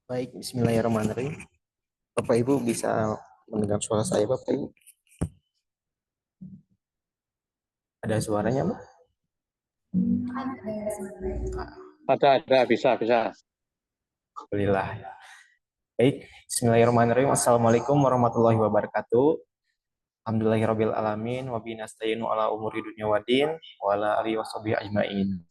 Baik, Bismillahirrahmanirrahim. Bapak Ibu bisa mendengar suara saya, Bapak Ibu? Ada suaranya, Mbak? Ada, bisa, bisa. Alhamdulillah. Baik, Bismillahirrahmanirrahim. Assalamualaikum warahmatullahi wabarakatuh. Alhamdulillahirabbil alamin wa bihi nasta'inu ala umuri dunya waddin wa ala alihi washabihi ajmain.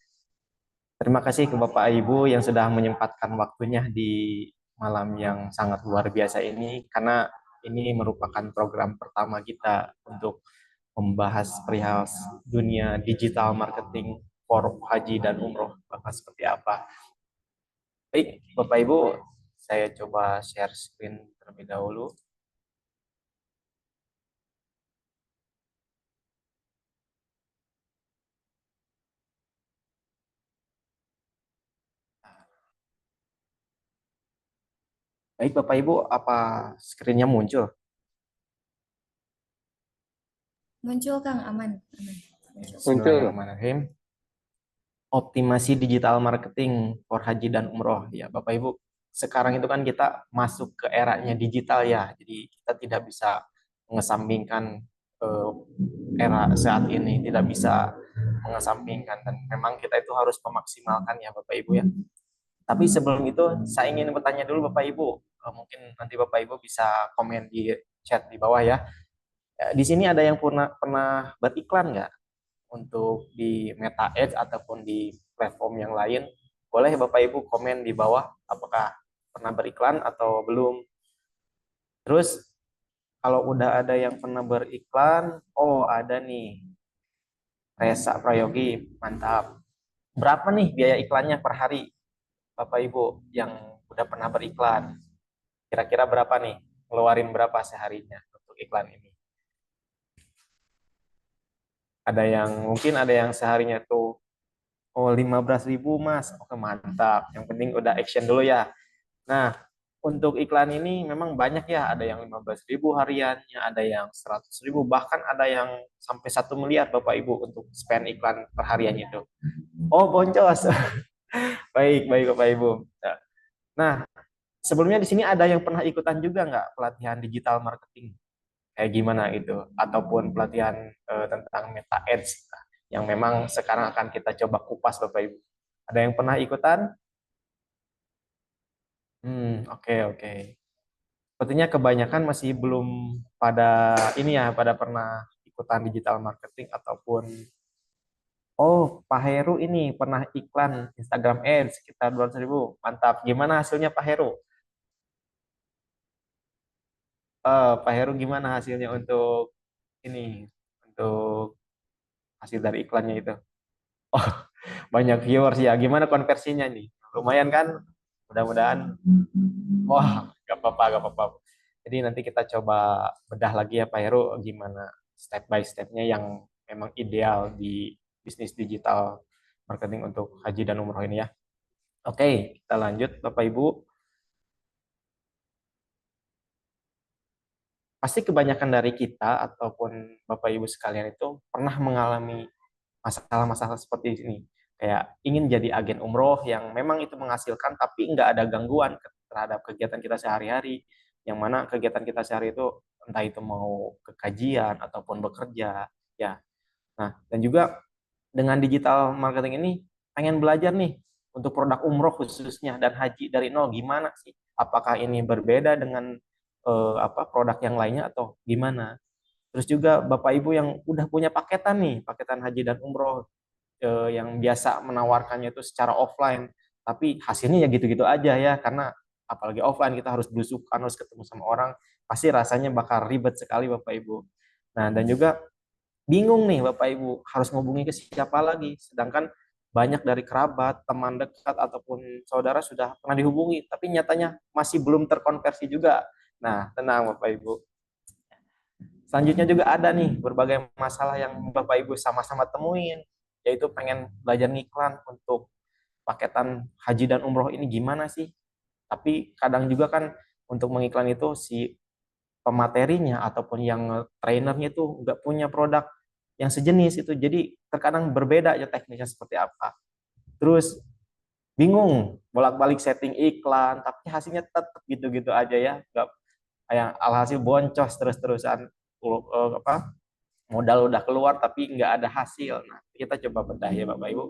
Terima kasih ke Bapak Ibu yang sudah menyempatkan waktunya di malam yang sangat luar biasa ini karena ini merupakan program pertama kita untuk membahas perihal dunia digital marketing for haji dan umroh bakal seperti apa. Baik, Bapak Ibu, saya coba share screen terlebih dahulu. Baik, Bapak Ibu, apa screen-nya muncul? Muncul Kang, aman, aman. Muncul. Muncul. Bismillahirrahmanirrahim. Optimasi digital marketing for haji dan umroh. Ya, Bapak Ibu, sekarang itu kan kita masuk ke eranya digital ya. Jadi kita tidak bisa mengesampingkan era saat ini, tidak bisa mengesampingkan dan memang kita itu harus memaksimalkan ya Bapak Ibu ya. Tapi sebelum itu saya ingin bertanya dulu Bapak Ibu. Mungkin nanti Bapak Ibu bisa komen di chat di bawah ya. Di sini ada yang pernah beriklan nggak untuk di Meta Ads ataupun di platform yang lain? Boleh Bapak Ibu komen di bawah apakah pernah beriklan atau belum. Terus kalau udah ada yang pernah beriklan, oh ada nih, Resa Prayogi, mantap. Berapa nih biaya iklannya per hari, Bapak Ibu yang udah pernah beriklan? Kira-kira berapa nih? Ngeluarin berapa seharinya untuk iklan ini? Ada yang mungkin ada yang seharinya tuh, oh 15.000 Mas, oke mantap. Yang penting udah action dulu ya. Nah, untuk iklan ini memang banyak ya, ada yang 15.000 hariannya, ada yang 100.000, bahkan ada yang sampai 1 miliar Bapak Ibu untuk spend iklan per hariannya itu. Oh, boncos. Baik, baik Bapak Ibu. Nah, sebelumnya di sini ada yang pernah ikutan juga nggak pelatihan digital marketing? Kayak gimana gitu? Ataupun pelatihan tentang Meta Ads yang memang sekarang akan kita coba kupas Bapak Ibu. Ada yang pernah ikutan? Oke, oke. Sepertinya kebanyakan masih belum pada ini ya, pada pernah ikutan digital marketing ataupun oh, Pak Heru ini pernah iklan Instagram Ads sekitar 200.000. Mantap. Gimana hasilnya Pak Heru? Pak Heru gimana hasilnya untuk ini, untuk hasil dari iklannya itu? Oh, banyak viewers ya. Gimana konversinya nih? Lumayan kan? Mudah-mudahan. Wah, gak apa-apa, gak apa-apa. Jadi nanti kita coba bedah lagi ya Pak Heru, gimana step by stepnya yang memang ideal di bisnis digital marketing untuk haji dan umroh ini ya. Oke, kita lanjut Bapak Ibu. Pasti kebanyakan dari kita ataupun Bapak Ibu sekalian itu pernah mengalami masalah-masalah seperti ini. Kayak ingin jadi agen umroh yang memang itu menghasilkan tapi nggak ada gangguan terhadap kegiatan kita sehari-hari. Yang mana kegiatan kita sehari itu entah itu mau ke kajian ataupun bekerja. Ya, nah dan juga dengan digital marketing ini pengen belajar nih untuk produk umroh khususnya dan haji dari nol gimana sih? Apakah ini berbeda dengan produk yang lainnya atau gimana? Terus juga Bapak Ibu yang udah punya paketan nih, paketan haji dan umroh yang biasa menawarkannya itu secara offline, tapi hasilnya ya gitu-gitu aja ya, karena apalagi offline kita harus belusukan, harus ketemu sama orang, pasti rasanya bakal ribet sekali Bapak Ibu. Nah, dan juga bingung nih Bapak Ibu harus ngubungi ke siapa lagi, sedangkan banyak dari kerabat, teman dekat ataupun saudara sudah pernah dihubungi, tapi nyatanya masih belum terkonversi juga. Nah, tenang Bapak Ibu. Selanjutnya juga ada nih berbagai masalah yang Bapak Ibu sama-sama temuin, yaitu pengen belajar ngiklan untuk paketan haji dan umroh ini gimana sih? Tapi kadang juga kan untuk mengiklan itu si pematerinya ataupun yang trainernya itu nggak punya produk yang sejenis itu. Jadi terkadang berbeda ya teknisnya seperti apa. Terus bingung bolak-balik setting iklan, tapi hasilnya tetap gitu-gitu aja ya, nggak kayak alhasil boncos terus-terusan. Apa, modal udah keluar tapi nggak ada hasil. Nah, kita coba bedah ya Bapak Ibu.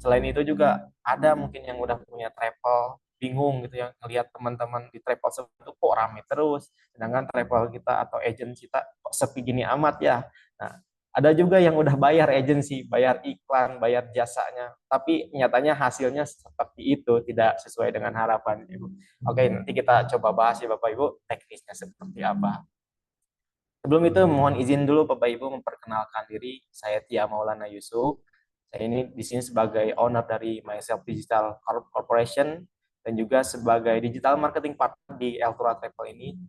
Selain itu juga ada mungkin yang udah punya travel, bingung gitu ya, ngelihat teman-teman di travel itu kok rame terus, sedangkan travel kita atau agensi kita kok sepi gini amat ya. Nah, ada juga yang udah bayar agensi, bayar iklan, bayar jasanya, tapi nyatanya hasilnya seperti itu, tidak sesuai dengan harapan Ibu. Oke, nanti kita coba bahas ya Bapak Ibu, teknisnya seperti apa. Sebelum itu mohon izin dulu Bapak Ibu memperkenalkan diri. Saya Tia Maulana Yusuf. Saya ini di sini sebagai owner dari Myself Digital Corporation dan juga sebagai digital marketing partner di Eltura Travel ini.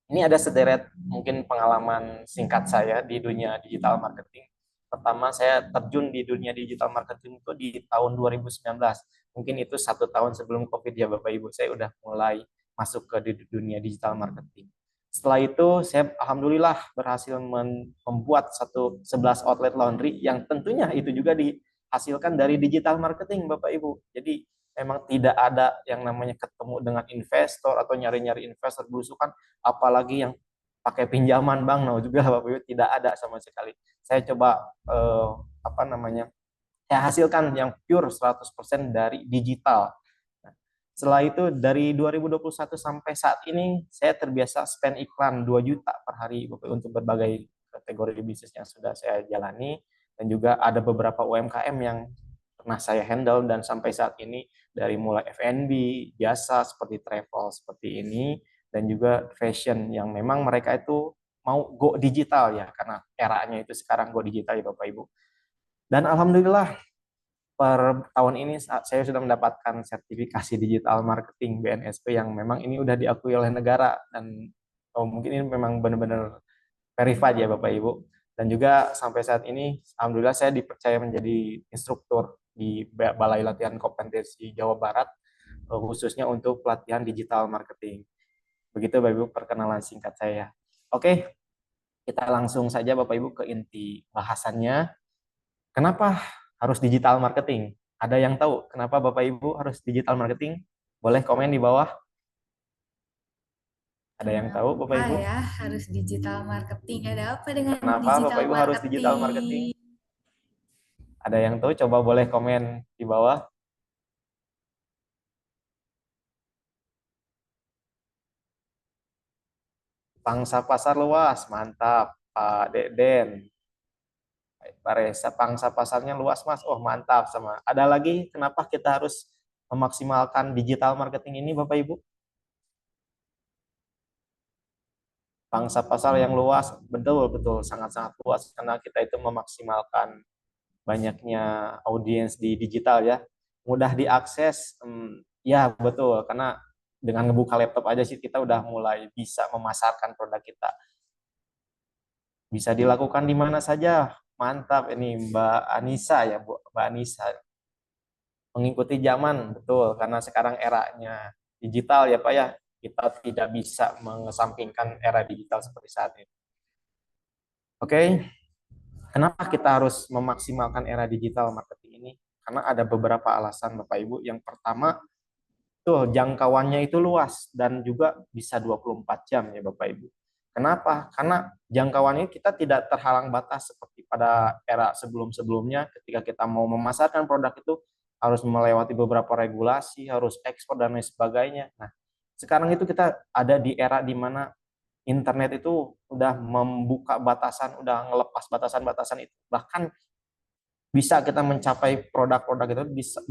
Ini ada sederet mungkin pengalaman singkat saya di dunia digital marketing. Pertama saya terjun di dunia digital marketing itu di tahun 2019. Mungkin itu 1 tahun sebelum COVID ya Bapak Ibu. Saya udah mulai masuk ke dunia digital marketing. Setelah itu saya alhamdulillah berhasil membuat 11 outlet laundry yang tentunya itu juga dihasilkan dari digital marketing Bapak Ibu. Jadi memang tidak ada yang namanya ketemu dengan investor atau nyari-nyari investor belusukan, apalagi yang pakai pinjaman bank, nah juga Bapak Ibu tidak ada sama sekali. Saya coba apa namanya, saya hasilkan yang pure 100% dari digital. Nah, setelah itu dari 2021 sampai saat ini saya terbiasa spend iklan 2 juta per hari Bapak Ibu, untuk berbagai kategori bisnis yang sudah saya jalani, dan juga ada beberapa UMKM yang pernah saya handle, dan sampai saat ini dari mulai F&B, jasa seperti travel seperti ini, dan juga fashion yang memang mereka itu mau go digital ya, karena eranya itu sekarang go digital ya Bapak Ibu. Dan alhamdulillah per tahun ini saya sudah mendapatkan sertifikasi digital marketing BNSP yang memang ini udah diakui oleh negara, dan mungkin ini memang benar-benar verified ya Bapak Ibu. Dan juga sampai saat ini alhamdulillah saya dipercaya menjadi instruktur di Balai Latihan Kompetensi Jawa Barat, khususnya untuk pelatihan digital marketing. Begitu Bapak Ibu perkenalan singkat saya. Oke, kita langsung saja Bapak Ibu ke inti bahasannya. Kenapa harus digital marketing? Ada yang tahu kenapa Bapak Ibu harus digital marketing? Boleh komen di bawah. Ada yang tahu Bapak Ibu? Ya, harus digital marketing. Ada apa dengan Kenapa digital Bapak Ibu harus digital marketing? Ada yang tahu? Coba boleh komen di bawah. Pangsa pasar luas, mantap. Pak Deden. Pak Reza, pangsa pasarnya luas Mas. Oh mantap sama. Ada lagi kenapa kita harus memaksimalkan digital marketing ini Bapak Ibu? Pangsa pasar yang luas, betul sangat-sangat luas, karena kita itu memaksimalkan banyaknya audiens di digital ya, mudah diakses. Ya betul, karena dengan ngebuka laptop aja sih kita udah mulai bisa memasarkan produk kita, bisa dilakukan di mana saja. Mantap ini Mbak Anissa ya, Mbak Anissa mengikuti zaman, betul, karena sekarang eranya digital ya Pak ya, kita tidak bisa mengesampingkan era digital seperti saat ini. Oke, kenapa kita harus memaksimalkan era digital marketing ini? Karena ada beberapa alasan Bapak Ibu. Yang pertama, tuh jangkauannya itu luas dan juga bisa 24 jam ya Bapak Ibu. Kenapa? Karena jangkauannya kita tidak terhalang batas seperti pada era sebelum-sebelumnya, ketika kita mau memasarkan produk itu harus melewati beberapa regulasi, harus ekspor dan lain sebagainya. Nah, sekarang itu kita ada di era di mana internet itu udah membuka batasan, udah ngelepas batasan-batasan itu. Bahkan bisa kita mencapai produk-produk itu bisa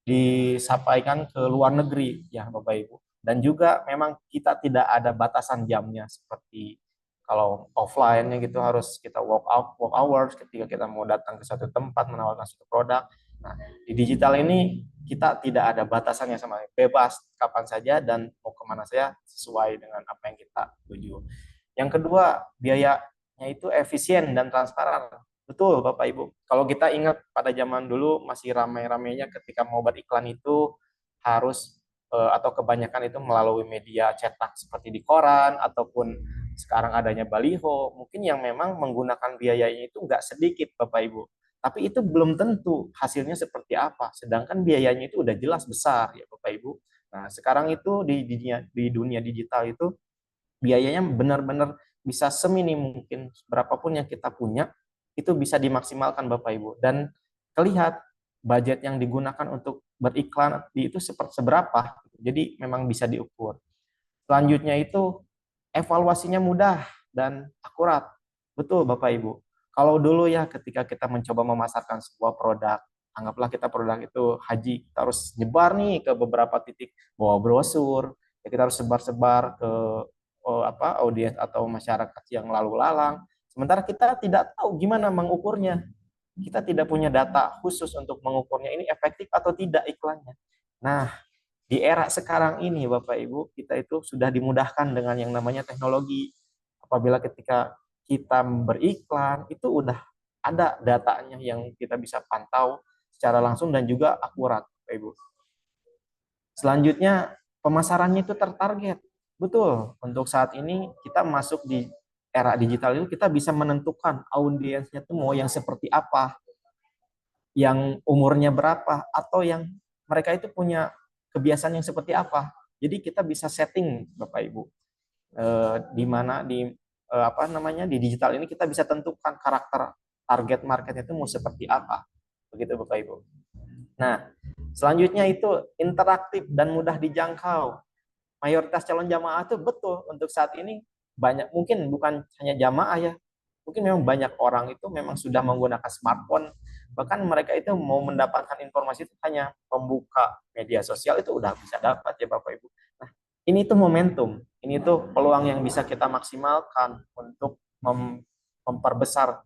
disampaikan ke luar negeri ya Bapak Ibu. Dan juga memang kita tidak ada batasan jamnya seperti kalau offline-nya gitu harus kita work hours ketika kita mau datang ke satu tempat menawarkan satu produk. Nah, di digital ini kita tidak ada batasannya, sama bebas kapan saja dan mau kemana saja sesuai dengan apa yang kita tuju. Yang kedua, biayanya itu efisien dan transparan. Betul Bapak Ibu. Kalau kita ingat pada zaman dulu masih ramai-ramainya ketika mau beriklan itu harus atau kebanyakan itu melalui media cetak seperti di koran ataupun sekarang adanya baliho, mungkin yang memang menggunakan biayanya itu nggak sedikit Bapak Ibu. Tapi itu belum tentu hasilnya seperti apa. Sedangkan biayanya itu udah jelas besar ya Bapak Ibu. Nah, sekarang itu di dunia digital itu biayanya benar-benar bisa seminim mungkin, berapapun yang kita punya itu bisa dimaksimalkan Bapak Ibu, dan terlihat budget yang digunakan untuk beriklan itu seberapa, jadi memang bisa diukur. Selanjutnya itu evaluasinya mudah dan akurat. Betul Bapak Ibu. Kalau dulu ya ketika kita mencoba memasarkan sebuah produk, anggaplah kita produk itu haji, kita harus nyebar nih ke beberapa titik, bawa brosur, ya kita harus sebar-sebar ke audiens atau masyarakat yang lalu lalang. Sementara kita tidak tahu gimana mengukurnya. Kita tidak punya data khusus untuk mengukurnya ini efektif atau tidak iklannya. Nah, di era sekarang ini Bapak Ibu, kita itu sudah dimudahkan dengan yang namanya teknologi. Apabila ketika kita beriklan, itu udah ada datanya yang kita bisa pantau secara langsung dan juga akurat Bapak Ibu. Selanjutnya, pemasarannya itu tertarget. Betul, untuk saat ini kita masuk di era digital itu kita bisa menentukan audiensnya itu mau yang seperti apa, yang umurnya berapa, atau yang mereka itu punya kebiasaan yang seperti apa. Jadi kita bisa setting Bapak Ibu, di mana di digital ini kita bisa tentukan karakter target marketnya itu mau seperti apa, begitu Bapak Ibu. Nah, selanjutnya itu interaktif dan mudah dijangkau. Mayoritas calon jamaah itu betul untuk saat ini banyak, mungkin bukan hanya jamaah ya, mungkin memang banyak orang itu memang sudah menggunakan smartphone, bahkan mereka itu mau mendapatkan informasi itu hanya membuka media sosial itu udah bisa dapat ya Bapak Ibu. Nah, ini tuh momentum, ini tuh peluang yang bisa kita maksimalkan untuk memperbesar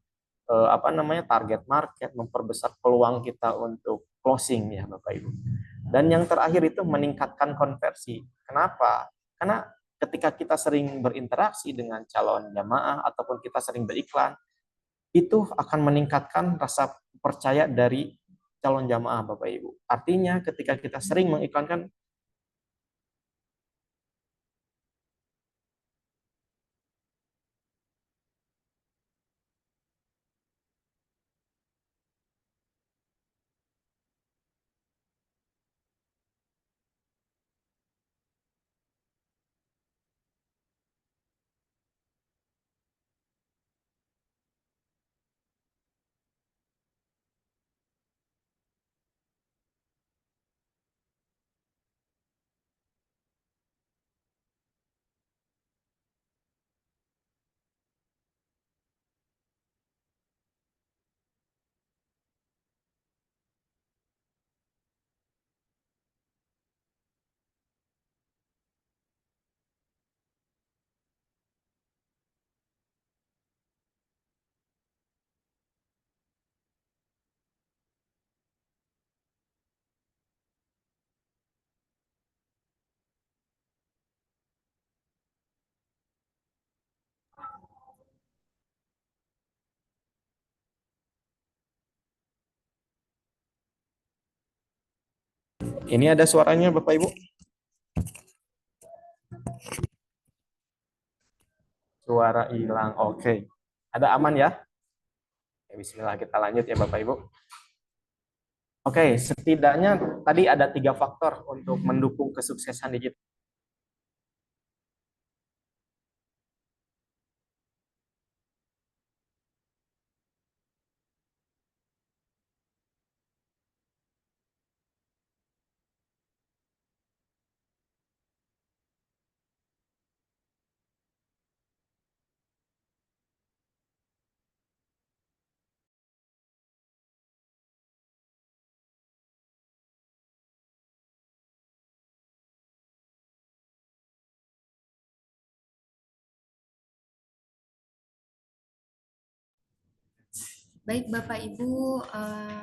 target market, memperbesar peluang kita untuk closing ya Bapak Ibu. Dan yang terakhir itu meningkatkan konversi. Kenapa? Karena ketika kita sering berinteraksi dengan calon jamaah ataupun kita sering beriklan, itu akan meningkatkan rasa percaya dari calon jamaah Bapak Ibu. Artinya ketika kita sering mengiklankan, ini ada suaranya Bapak Ibu. Suara hilang. Oke. Ada aman ya? Bismillah, kita lanjut ya Bapak Ibu. Oke, setidaknya tadi ada 3 faktor untuk mendukung kesuksesan digital. Baik Bapak Ibu,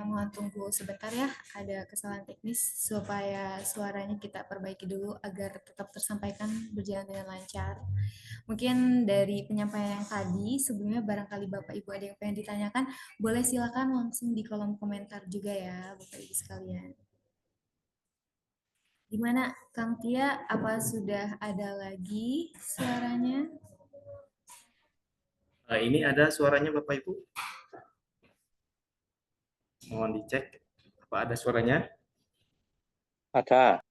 mohon tunggu sebentar ya, ada kesalahan teknis supaya suaranya kita perbaiki dulu agar tetap tersampaikan berjalan dengan lancar. Mungkin dari penyampaian yang tadi, sebelumnya barangkali Bapak Ibu ada yang pengen ditanyakan, boleh silakan langsung di kolom komentar juga ya Bapak Ibu sekalian. Gimana Kang Tia, apa sudah ada lagi suaranya? Ini ada suaranya Bapak Ibu. Mohon dicek apa ada suaranya. Ada.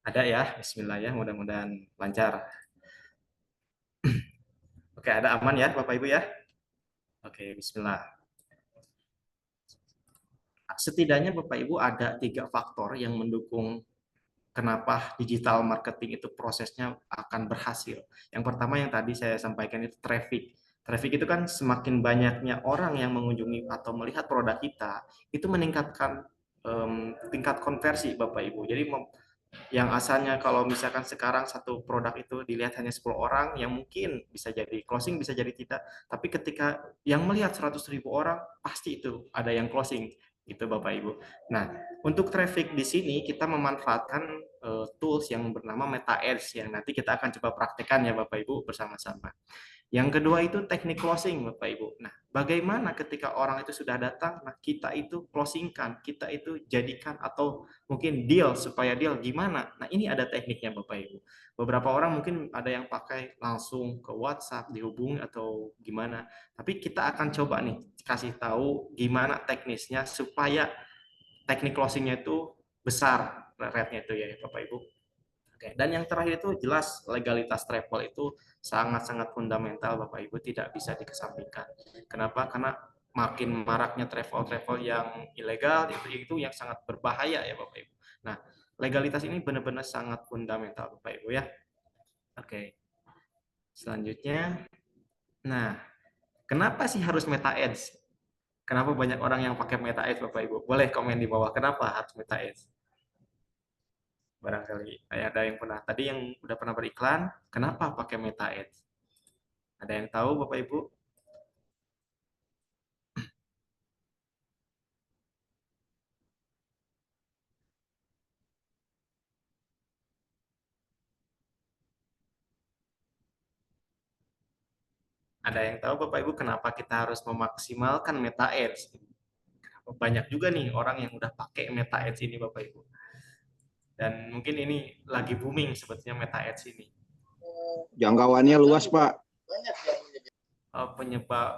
Ada ya. Bismillah ya, mudah-mudahan lancar. Oke, ada aman ya Bapak Ibu ya. Oke, Bismillah. Setidaknya Bapak Ibu ada 3 faktor yang mendukung kenapa digital marketing itu prosesnya akan berhasil. Yang pertama yang tadi saya sampaikan itu traffic. Traffic itu kan semakin banyaknya orang yang mengunjungi atau melihat produk kita, itu meningkatkan tingkat konversi Bapak Ibu. Jadi yang asalnya kalau misalkan sekarang satu produk itu dilihat hanya 10 orang, yang mungkin bisa jadi closing, bisa jadi tidak. Tapi ketika yang melihat 100.000 orang, pasti itu ada yang closing. Gitu Bapak Ibu. Nah, untuk traffic di sini kita memanfaatkan tools yang bernama Meta Ads yang nanti kita akan coba praktekkan ya Bapak Ibu bersama-sama. Yang kedua itu teknik closing, Bapak Ibu. Nah, bagaimana ketika orang itu sudah datang, nah kita itu closingkan, kita itu jadikan atau mungkin deal supaya deal gimana? Nah, ini ada tekniknya Bapak Ibu. Beberapa orang mungkin ada yang pakai langsung ke WhatsApp dihubungi atau gimana. Tapi kita akan coba nih kasih tahu gimana teknisnya supaya teknik closingnya itu besar rate-nya itu ya Bapak Ibu. Oke, dan yang terakhir itu jelas legalitas travel itu sangat-sangat fundamental Bapak Ibu, tidak bisa dikesampingkan. Kenapa? Karena makin maraknya travel-travel yang ilegal itu yang sangat berbahaya ya Bapak Ibu. Nah, legalitas ini benar-benar sangat fundamental Bapak Ibu ya. Oke. Selanjutnya, nah, kenapa sih harus Meta Ads? Kenapa banyak orang yang pakai Meta Ads Bapak Ibu? Boleh komen di bawah kenapa harus Meta Ads? Barangkali ada yang pernah tadi yang udah pernah beriklan, kenapa pakai Meta Ads? Ada yang tahu Bapak Ibu? Ada yang tahu Bapak Ibu kenapa kita harus memaksimalkan Meta Ads? Banyak juga nih orang yang udah pakai Meta Ads ini Bapak Ibu. Dan mungkin ini lagi booming sebetulnya Meta Ads ini. Jangkauannya luas, Pak.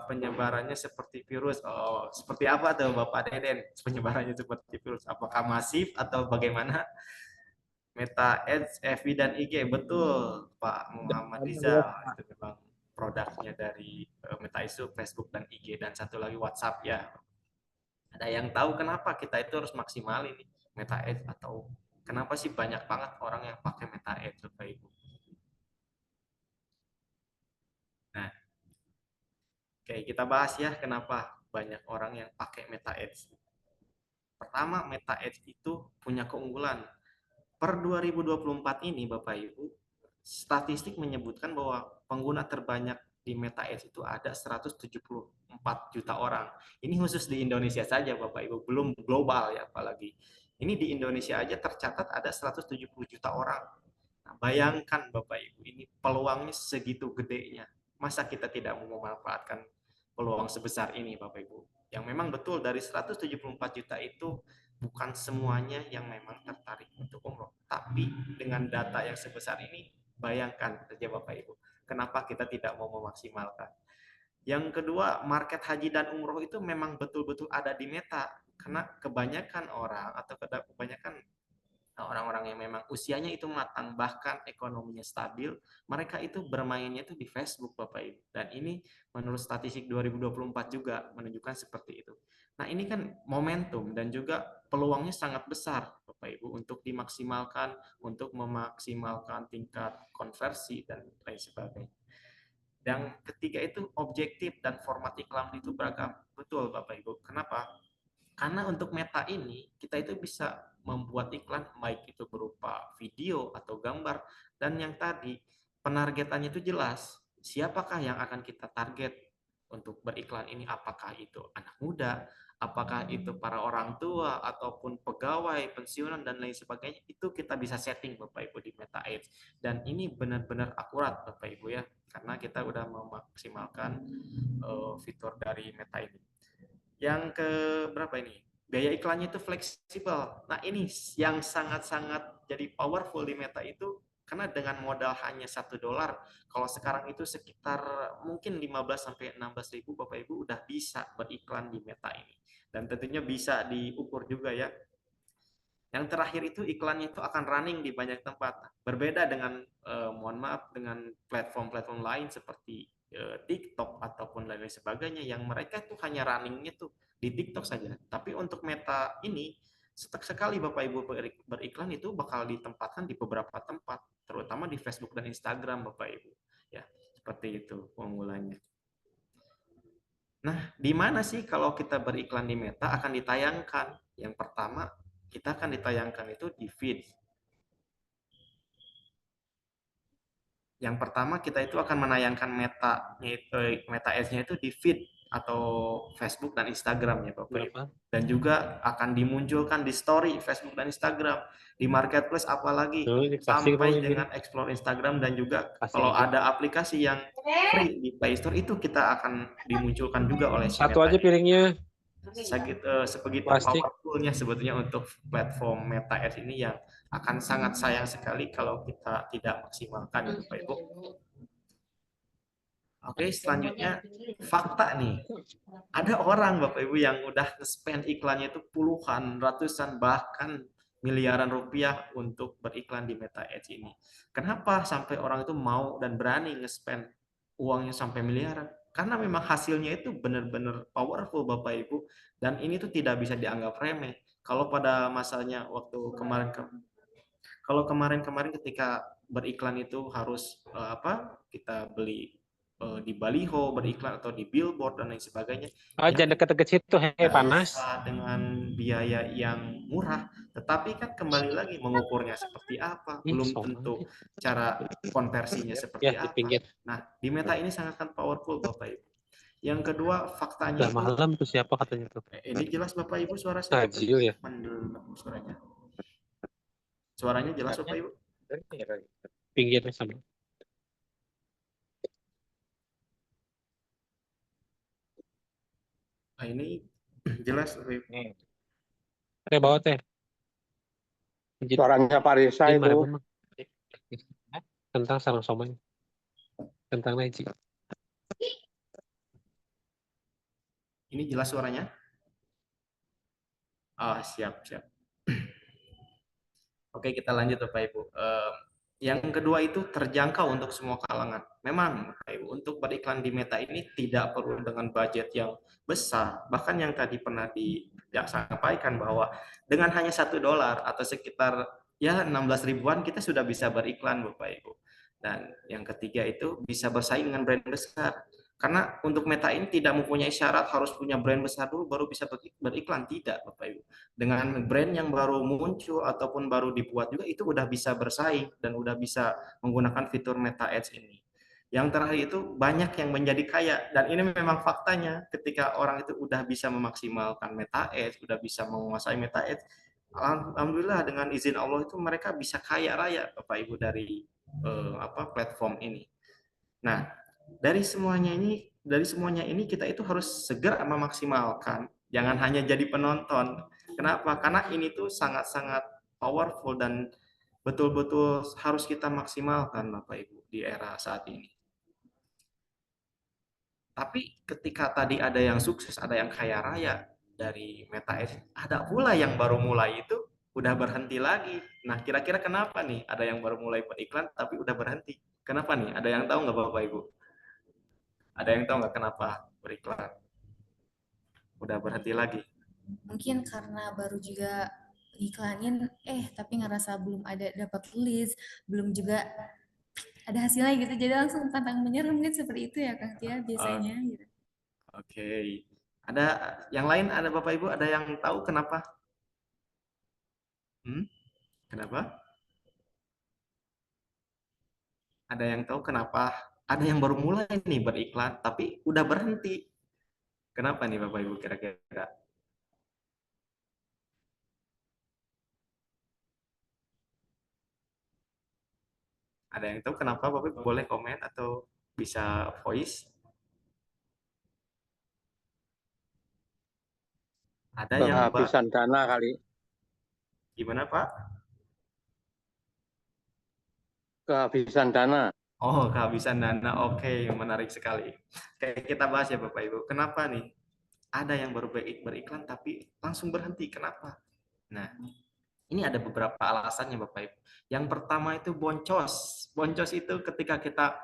Penyebarannya seperti virus. Oh, seperti apa tuh Bapak Deden? Penyebarannya seperti virus. Apakah masif atau bagaimana? Meta Ads, FB dan IG, betul Pak Muhammad Rizal. Itu memang produknya dari Meta itu Facebook dan IG dan satu lagi WhatsApp ya. Ada yang tahu kenapa kita itu harus maksimal ini Meta Ads atau kenapa sih banyak banget orang yang pakai Meta Ads Bapak Ibu? Nah, oke kita bahas ya kenapa banyak orang yang pakai Meta Ads. Pertama, Meta Ads itu punya keunggulan. Per 2024 ini Bapak Ibu, statistik menyebutkan bahwa pengguna terbanyak di Meta Ads itu ada 174 juta orang. Ini khusus di Indonesia saja Bapak Ibu, belum global ya apalagi. Ini di Indonesia aja tercatat ada 170 juta orang. Nah, bayangkan Bapak Ibu, ini peluangnya segitu gedenya. Masa kita tidak mau memanfaatkan peluang sebesar ini Bapak Ibu? Yang memang betul dari 174 juta itu bukan semuanya yang memang tertarik untuk umroh. Tapi dengan data yang sebesar ini, bayangkan saja Bapak Ibu, kenapa kita tidak mau memaksimalkan. Yang kedua, market haji dan umroh itu memang betul-betul ada di Meta. Karena kebanyakan orang atau kebanyakan orang-orang yang memang usianya itu matang, bahkan ekonominya stabil, mereka itu bermainnya itu di Facebook Bapak Ibu. Dan ini menurut statistik 2024 juga menunjukkan seperti itu. Nah ini kan momentum dan juga peluangnya sangat besar Bapak Ibu untuk dimaksimalkan, untuk memaksimalkan tingkat konversi dan lain sebagainya. Dan ketiga itu objektif dan format iklan itu beragam. Betul Bapak Ibu. Kenapa? Karena untuk Meta ini kita itu bisa membuat iklan baik itu berupa video atau gambar dan yang tadi penargetannya itu jelas. Siapakah yang akan kita target untuk beriklan ini? Apakah itu anak muda, apakah itu para orang tua ataupun pegawai pensiunan dan lain sebagainya? Itu kita bisa setting Bapak Ibu di Meta Ads dan ini benar-benar akurat Bapak Ibu ya karena kita udah memaksimalkan fitur dari Meta ini. Yang ke berapa ini? Biaya iklannya itu fleksibel. Nah, ini yang sangat-sangat jadi powerful di Meta itu Karena dengan modal hanya $1, kalau sekarang itu sekitar mungkin 15 sampai 16 ribu Bapak Ibu udah bisa beriklan di Meta ini. Dan tentunya bisa diukur juga ya. Yang terakhir itu iklannya itu akan running di banyak tempat. Berbeda dengan mohon maaf dengan platform-platform lain seperti TikTok ataupun lain sebagainya yang mereka itu hanya runningnya tuh di TikTok saja. Tapi untuk Meta ini sekali Bapak Ibu beriklan itu bakal ditempatkan di beberapa tempat, terutama di Facebook dan Instagram Bapak Ibu. Ya, seperti itu formulanya. Nah, di mana sih kalau kita beriklan di Meta akan ditayangkan? Yang pertama, kita akan ditayangkan itu di feed. Yang pertama kita itu akan menayangkan Meta Ads-nya itu di feed atau Facebook dan Instagram ya Bapak Ibu. Dan juga akan dimunculkan di story Facebook dan Instagram, di marketplace apalagi sampai dengan explore Instagram dan juga kalau ada aplikasi yang free di Play Store itu kita akan dimunculkan juga oleh si Satu Meta aja ini. piringnya. Sebegitu Plastik. powerfulnya sebetulnya untuk platform Meta Ads ini yang akan sangat sayang sekali kalau kita tidak maksimalkan ya Bapak Ibu. Oke, selanjutnya fakta nih. Ada orang Bapak Ibu yang udah nge-spend iklannya itu puluhan, ratusan, bahkan miliaran rupiah untuk beriklan di Meta Ads ini. Kenapa sampai orang itu mau dan berani nge-spend uangnya sampai miliaran? Karena memang hasilnya itu benar-benar powerful Bapak Ibu, dan ini tuh tidak bisa dianggap remeh. Kalau pada masanya waktu kemarin ketika beriklan itu harus kita beli di baliho beriklan atau di billboard dan lain sebagainya. Jangan deket-deket situ, panas. Dengan biaya yang murah, tetapi kan kembali lagi mengukurnya seperti apa, belum tentu cara konversinya seperti apa. Nah, di Meta ini sangat powerful Bapak Ibu. Yang kedua, faktanya Udah malam tuh siapa katanya tuh? ini jelas Bapak Ibu suara saya? Najil ya? Suaranya. Suaranya jelas Bapak Ibu? Pinggirnya sama. Nah, ini jelas Bapak Ibu. Teh bawa teh. Suaranya Pak Risa itu. Tentang sarang somai. Tentang Naji. Ini jelas suaranya? Siap. Oke, kita lanjut Bapak Ibu. Yang kedua itu terjangkau untuk semua kalangan. Memang Bapak Ibu, untuk beriklan di Meta ini tidak perlu dengan budget yang besar. Bahkan yang tadi pernah disampaikan bahwa dengan hanya $1 atau sekitar 16 ribuan kita sudah bisa beriklan Bapak Ibu. Dan yang ketiga itu bisa bersaing dengan brand besar. Karena untuk Meta ini tidak mempunyai syarat harus punya brand besar dulu baru bisa beriklan. Tidak Bapak Ibu. Dengan brand yang baru muncul ataupun baru dibuat juga itu udah bisa bersaing dan udah bisa menggunakan fitur Meta Ads ini. Yang terakhir itu banyak yang menjadi kaya, dan ini memang faktanya ketika orang itu udah bisa memaksimalkan Meta Ads, udah bisa menguasai Meta Ads, alhamdulillah dengan izin Allah itu mereka bisa kaya raya Bapak Ibu dari platform ini. Nah, dari semuanya ini kita itu harus segera memaksimalkan, jangan hanya jadi penonton. Kenapa? Karena ini tuh sangat-sangat powerful dan betul-betul harus kita maksimalkan Bapak Ibu di era saat ini. Tapi ketika tadi ada yang sukses, ada yang kaya raya dari Meta Ads, ada pula yang baru mulai itu udah berhenti lagi. Nah, kira-kira kenapa nih? Ada yang baru mulai beriklan tapi udah berhenti. Kenapa nih? Ada yang tahu nggak Bapak Ibu? Ada yang tahu nggak kenapa beriklan udah berhenti lagi? Mungkin karena baru juga iklanin, tapi ngerasa belum ada dapat list, belum juga ada hasilnya gitu, jadi langsung pantang menyerah, mungkin seperti itu ya Kang Tia biasanya. Gitu. Oke. Ada yang lain, ada Bapak Ibu, ada yang tahu kenapa? Kenapa? Ada yang tahu kenapa? Ada yang baru mulai nih beriklan, tapi udah berhenti. Kenapa nih Bapak Ibu kira-kira? Ada yang tahu kenapa Bapak Ibu? Boleh komen atau bisa voice? Ada yang Kehabisan dana kali. Gimana Pak? kehabisan dana. Oh, kehabisan dana. Oke, menarik sekali. Kayak kita bahas ya Bapak Ibu. Kenapa nih? Ada yang baru beriklan tapi langsung berhenti. Kenapa? Nah, ini ada beberapa alasannya Bapak Ibu. Yang pertama itu boncos. Boncos itu ketika kita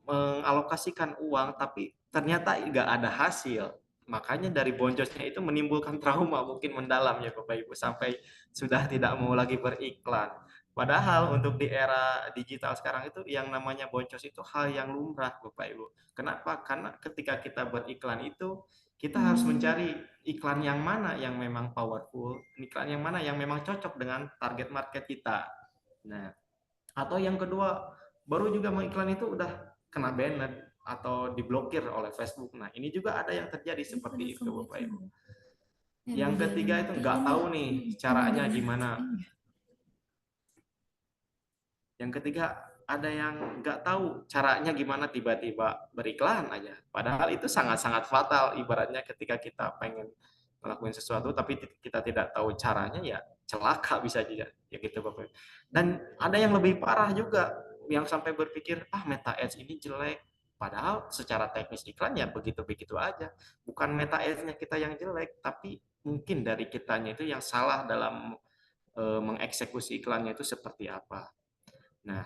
mengalokasikan uang tapi ternyata nggak ada hasil. Makanya dari boncosnya itu menimbulkan trauma mungkin mendalam ya Bapak Ibu sampai sudah tidak mau lagi beriklan. Padahal untuk di era digital sekarang itu yang namanya boncos itu hal yang lumrah Bapak Ibu. Kenapa? Karena ketika kita beriklan itu kita harus mencari iklan yang mana yang memang powerful, iklan yang mana yang memang cocok dengan target market kita. Nah, atau yang kedua, baru juga mengiklan itu udah kena banned atau diblokir oleh Facebook. Nah, ini juga ada yang terjadi seperti itu, Bapak Ibu. Yang ketiga itu nggak tahu nih caranya gimana. Yang ketiga, ada yang nggak tahu caranya gimana tiba-tiba beriklan aja. Padahal itu sangat-sangat fatal ibaratnya ketika kita pengen melakukan sesuatu tapi kita tidak tahu caranya ya celaka bisa juga ya gitu Bapak. Dan ada yang lebih parah juga yang sampai berpikir Meta Ads ini jelek. Padahal secara teknis iklan ya begitu-begitu aja. Bukan Meta Ads-nya kita yang jelek, tapi mungkin dari kitanya itu yang salah dalam mengeksekusi iklannya itu seperti apa. Nah,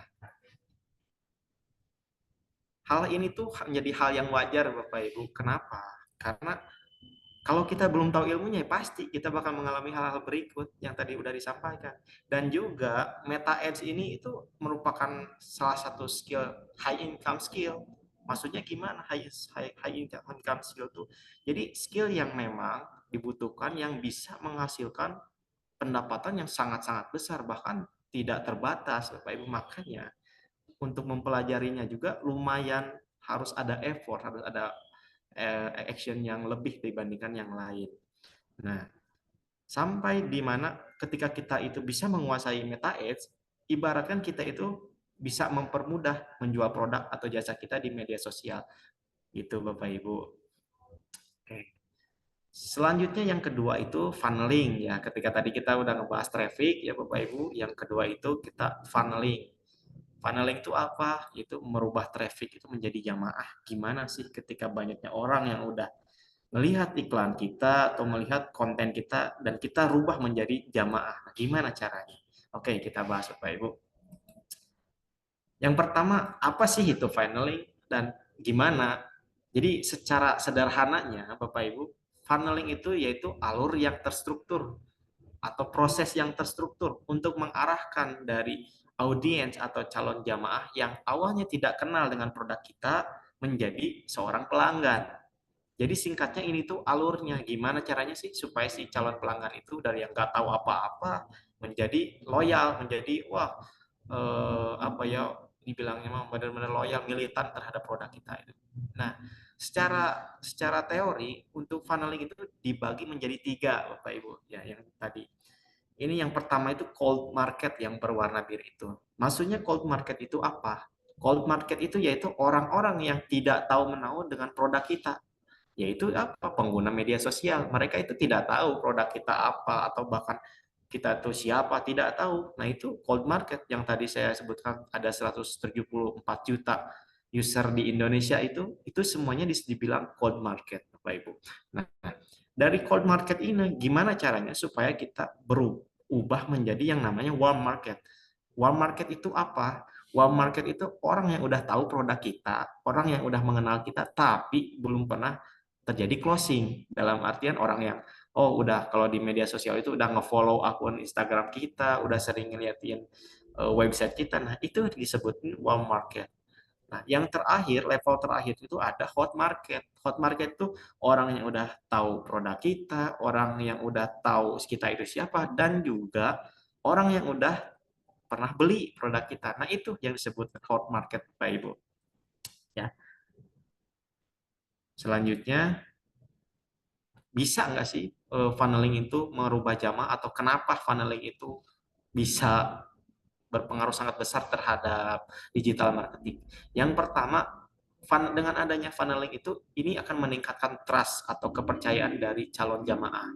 hal ini tuh menjadi hal yang wajar Bapak Ibu. Kenapa? Karena kalau kita belum tahu ilmunya, pasti kita bakal mengalami hal-hal berikut yang tadi udah disampaikan. Dan juga Meta Ads ini itu merupakan salah satu skill, high income skill. Maksudnya gimana high income skill tuh? Jadi skill yang memang dibutuhkan yang bisa menghasilkan pendapatan yang sangat-sangat besar, bahkan tidak terbatas Bapak Ibu. Makanya untuk mempelajarinya juga lumayan harus ada effort, harus ada action yang lebih dibandingkan yang lain. Nah, sampai di mana ketika kita itu bisa menguasai Meta Ads, ibaratkan kita itu bisa mempermudah menjual produk atau jasa kita di media sosial. Gitu Bapak Ibu. Oke. Selanjutnya yang kedua itu funneling ya. Ketika tadi kita udah ngebahas traffic ya Bapak Ibu, yang kedua itu kita funneling. Funneling itu apa? Itu merubah traffic itu menjadi jamaah. Gimana sih ketika banyaknya orang yang udah melihat iklan kita atau melihat konten kita dan kita rubah menjadi jamaah. Nah, gimana caranya? Oke, kita bahas Bapak Ibu. Yang pertama, apa sih itu funneling dan gimana? Jadi secara sederhananya Bapak Ibu, funneling itu yaitu alur yang terstruktur atau proses yang terstruktur untuk mengarahkan dari audiens atau calon jamaah yang awalnya tidak kenal dengan produk kita menjadi seorang pelanggan. Jadi singkatnya ini tuh alurnya, gimana caranya sih supaya si calon pelanggan itu dari yang nggak tahu apa-apa menjadi loyal, menjadi apa ya dibilangnya mah benar-benar loyal, militan terhadap produk kita itu. Nah, secara teori untuk funneling itu dibagi menjadi 3 Bapak Ibu ya yang tadi. Ini yang pertama itu cold market yang berwarna biru itu. Maksudnya cold market itu apa? Cold market itu yaitu orang-orang yang tidak tahu menahu dengan produk kita. Yaitu apa? Pengguna media sosial. Mereka itu tidak tahu produk kita apa atau bahkan kita tuh siapa, tidak tahu. Nah, itu cold market yang tadi saya sebutkan ada 174 juta user di Indonesia itu semuanya dibilang cold market, Bapak Ibu. Nah, dari cold market ini gimana caranya supaya kita berubah menjadi yang namanya warm market. Warm market itu apa? Warm market itu orang yang udah tahu produk kita, orang yang udah mengenal kita, tapi belum pernah terjadi closing. Dalam artian orang yang, udah kalau di media sosial itu udah nge-follow akun Instagram kita, udah sering ngeliatin website kita. Nah, itu disebut warm market. Nah, yang terakhir, level terakhir itu ada hot market. Hot market itu orang yang udah tahu produk kita, orang yang udah tahu kita itu siapa, dan juga orang yang udah pernah beli produk kita. Nah, itu yang disebut hot market, Pak Ibu. Ya. Selanjutnya, bisa nggak sih funneling itu merubah jamaah atau kenapa funneling itu bisa berpengaruh sangat besar terhadap digital marketing? Yang pertama, dengan adanya funneling itu ini akan meningkatkan trust atau kepercayaan dari calon jamaah.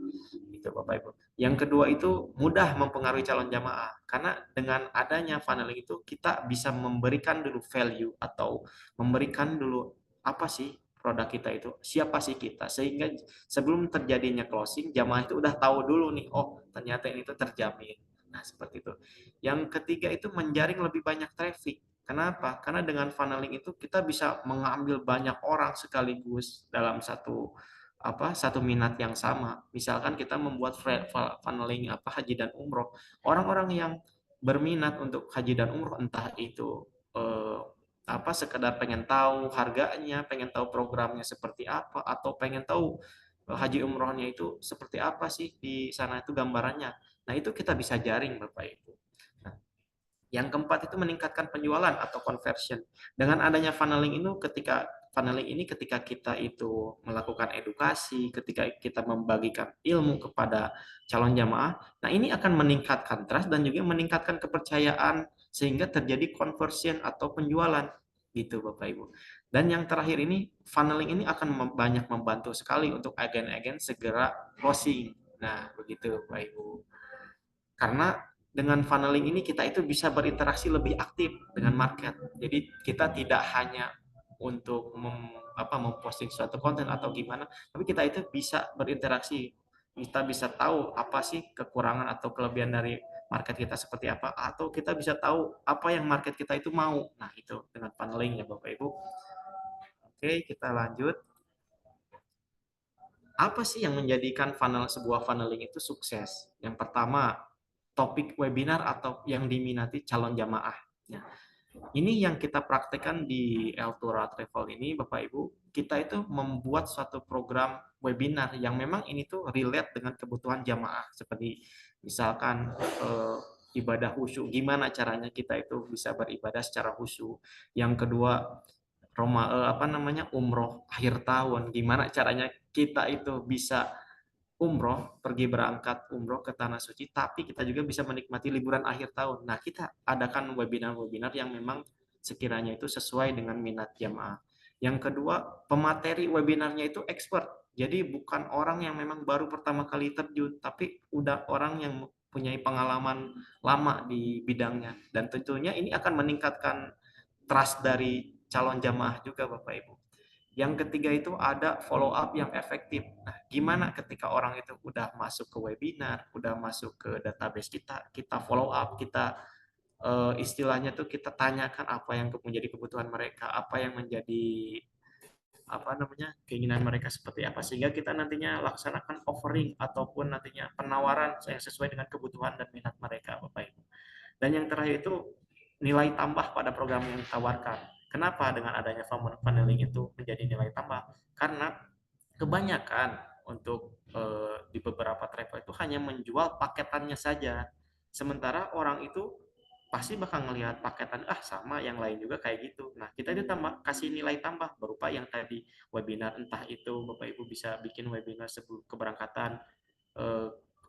Itu Bapak Ibu. Yang kedua itu mudah mempengaruhi calon jamaah karena dengan adanya funneling itu kita bisa memberikan dulu value atau memberikan dulu apa sih produk kita itu, siapa sih kita, sehingga sebelum terjadinya closing jamaah itu udah tahu dulu nih, oh ternyata ini tuh terjamin. Nah, seperti itu. Yang ketiga itu menjaring lebih banyak traffic. Kenapa? Karena dengan funneling itu kita bisa mengambil banyak orang sekaligus dalam satu minat yang sama. Misalkan kita membuat funneling haji dan umroh, orang-orang yang berminat untuk haji dan umroh entah itu sekedar pengen tahu harganya, pengen tahu programnya seperti apa, atau pengen tahu haji umrohnya itu seperti apa sih di sana itu gambarannya. Nah, itu kita bisa jaring Bapak Ibu. Nah, yang keempat itu meningkatkan penjualan atau conversion. Dengan adanya funneling ini ketika kita itu melakukan edukasi, ketika kita membagikan ilmu kepada calon jamaah, nah ini akan meningkatkan trust dan juga meningkatkan kepercayaan sehingga terjadi conversion atau penjualan gitu Bapak Ibu. Dan yang terakhir ini funneling ini akan banyak membantu sekali untuk agen-agen segera closing. Nah, begitu Bapak Ibu. Karena dengan funneling ini kita itu bisa berinteraksi lebih aktif dengan market. Jadi kita tidak hanya untuk memposting suatu konten atau gimana, tapi kita itu bisa berinteraksi. Kita bisa tahu apa sih kekurangan atau kelebihan dari market kita seperti apa, atau kita bisa tahu apa yang market kita itu mau. Nah, itu dengan funneling ya Bapak Ibu. Oke, kita lanjut. Apa sih yang menjadikan sebuah funneling itu sukses? Yang pertama, topik webinar atau yang diminati calon jamaah. Ya. Ini yang kita praktekkan di Eltura Travel ini, Bapak Ibu. Kita itu membuat suatu program webinar yang memang ini tuh relate dengan kebutuhan jamaah. Seperti misalkan ibadah khusyuk, gimana caranya kita itu bisa beribadah secara khusyuk. Yang kedua, umroh akhir tahun, gimana caranya kita itu bisa umroh, pergi berangkat umroh ke Tanah Suci, tapi kita juga bisa menikmati liburan akhir tahun. Nah, kita adakan webinar-webinar yang memang sekiranya itu sesuai dengan minat jamaah. Yang kedua, pemateri webinarnya itu expert. Jadi bukan orang yang memang baru pertama kali terjun, tapi udah orang yang mempunyai pengalaman lama di bidangnya. Dan tentunya ini akan meningkatkan trust dari calon jamaah juga Bapak Ibu. Yang ketiga itu ada follow up yang efektif. Nah, gimana ketika orang itu udah masuk ke webinar, udah masuk ke database kita follow up, kita istilahnya tuh kita tanyakan apa yang menjadi kebutuhan mereka, apa yang menjadi keinginan mereka seperti apa, sehingga kita nantinya laksanakan offering ataupun nantinya penawaran yang sesuai dengan kebutuhan dan minat mereka Bapak Ibu. Dan yang terakhir itu nilai tambah pada program yang ditawarkan. Kenapa dengan adanya funneling itu menjadi nilai tambah? Karena kebanyakan untuk di beberapa travel itu hanya menjual paketannya saja. Sementara orang itu pasti bakal ngelihat paketan sama yang lain juga kayak gitu. Nah, kita itu kasih nilai tambah berupa yang tadi webinar, entah itu Bapak Ibu bisa bikin webinar sebelum keberangkatan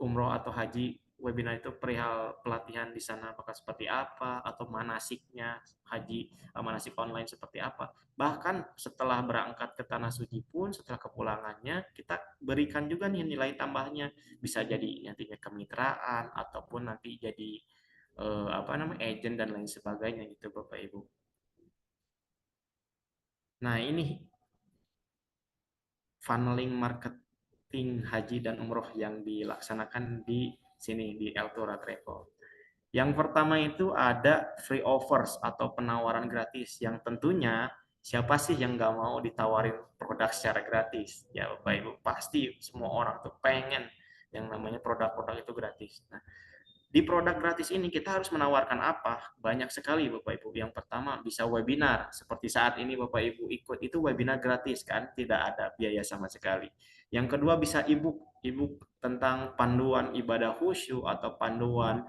umroh atau haji, webinar itu perihal pelatihan di sana bakal seperti apa, atau manasiknya haji, manasik online seperti apa. Bahkan setelah berangkat ke Tanah Suci pun, setelah kepulangannya, kita berikan juga nih nilai tambahnya. Bisa jadi nantinya kemitraan, ataupun nanti jadi agent dan lain sebagainya gitu Bapak Ibu. Nah, ini funneling marketing haji dan umroh yang dilaksanakan di sini di Eltura Travel. Yang pertama itu ada free offers atau penawaran gratis, yang tentunya siapa sih yang nggak mau ditawarin produk secara gratis? Ya Bapak Ibu, pasti semua orang tuh pengen yang namanya produk-produk itu gratis. Nah, di produk gratis ini kita harus menawarkan apa? Banyak sekali Bapak Ibu. Yang pertama bisa webinar. Seperti saat ini Bapak Ibu ikut itu webinar gratis kan? Tidak ada biaya sama sekali. Yang kedua bisa e-book. E-book tentang panduan ibadah khusyuk atau panduan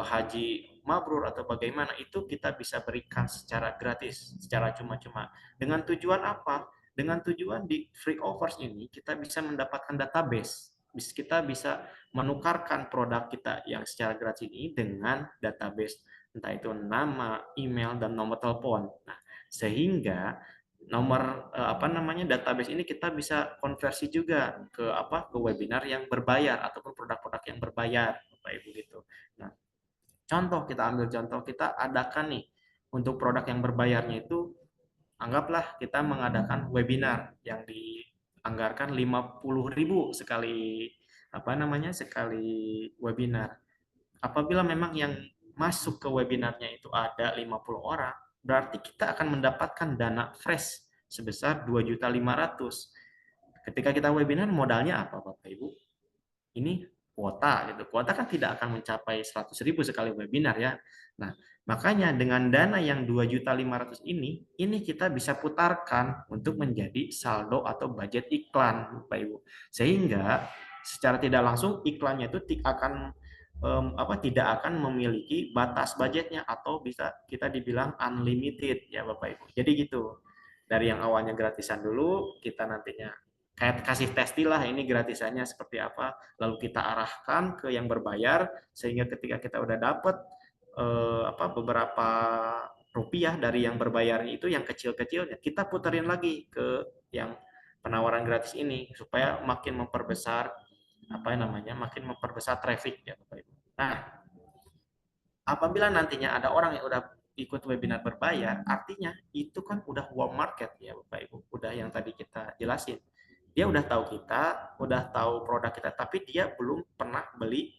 haji mabrur atau bagaimana, itu kita bisa berikan secara gratis, secara cuma-cuma. Dengan tujuan apa? Dengan tujuan di free offers ini kita bisa mendapatkan database. Kita bisa menukarkan produk kita yang secara gratis ini dengan database, entah itu nama, email, dan nomor telepon. Nah, sehingga nomor database ini kita bisa konversi juga ke webinar yang berbayar ataupun produk-produk yang berbayar, Bapak Ibu gitu. Nah, kita ambil contoh, kita adakan nih untuk produk yang berbayarnya itu, anggaplah kita mengadakan webinar yang dianggarkan 50.000 sekali webinar. Apabila memang yang masuk ke webinarnya itu ada 50 orang, berarti kita akan mendapatkan dana fresh sebesar 2.500.000. Ketika kita webinar, modalnya apa Bapak Ibu? Ini kuota gitu. Kuota kan tidak akan mencapai 100.000 sekali webinar ya. Nah, makanya dengan dana yang 2.500.000 ini kita bisa putarkan untuk menjadi saldo atau budget iklan Bapak Ibu. Sehingga secara tidak langsung iklannya itu tidak akan memiliki batas budgetnya atau bisa kita dibilang unlimited ya Bapak Ibu. Jadi gitu. Dari yang awalnya gratisan dulu, kita nantinya kayak kasih testi lah ini gratisannya seperti apa, lalu kita arahkan ke yang berbayar sehingga ketika kita udah dapat beberapa rupiah dari yang berbayarnya itu yang kecil-kecilnya kita puterin lagi ke yang penawaran gratis ini supaya makin memperbesar traffic ya Bapak Ibu. Nah, apabila nantinya ada orang yang udah ikut webinar berbayar, artinya itu kan udah warm market ya Bapak Ibu, udah yang tadi kita jelasin. Dia udah tahu kita, udah tahu produk kita, tapi dia belum pernah beli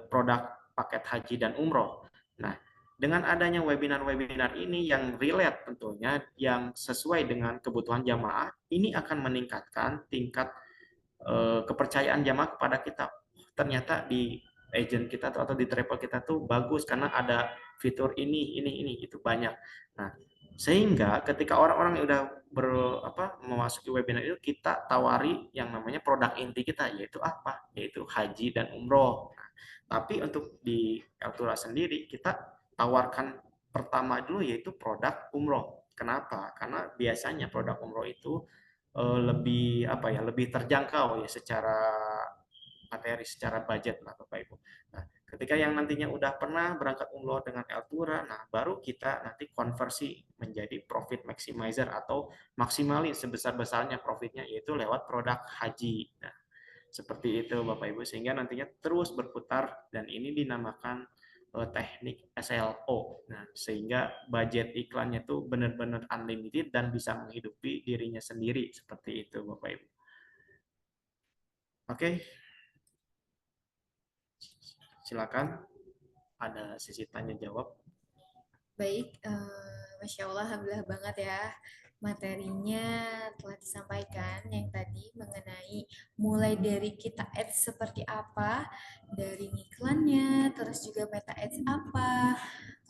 produk paket haji dan umroh. Nah, dengan adanya webinar-webinar ini yang relate tentunya, yang sesuai dengan kebutuhan jamaah, ini akan meningkatkan tingkat kepercayaan jamaah kepada kita. Ternyata di agent kita atau di travel kita tuh bagus karena ada fitur ini itu banyak. Nah, sehingga ketika orang-orang yang udah memasuki webinar itu, kita tawari yang namanya produk inti kita, yaitu apa? Yaitu haji dan umroh. Nah, tapi untuk di Altura sendiri kita tawarkan pertama dulu yaitu produk umroh. Kenapa? Karena biasanya produk umroh itu lebih terjangkau ya secara materi, secara budget lah Bapak Ibu. Nah, ketika yang nantinya udah pernah berangkat umroh dengan Altura, nah baru kita nanti konversi menjadi profit maximizer atau maksimalin sebesar-besarnya profitnya, yaitu lewat produk haji. Nah, seperti itu Bapak Ibu, sehingga nantinya terus berputar dan ini dinamakan teknik SLO. Nah, sehingga budget iklannya tuh benar-benar unlimited dan bisa menghidupi dirinya sendiri, seperti itu Bapak Ibu. Oke. Silakan, ada sesi tanya jawab. Baik, Masya Allah, alhamdulillah banget ya. Materinya telah disampaikan yang tadi mengenai mulai dari kita ads seperti apa, dari iklannya, terus juga meta ads apa,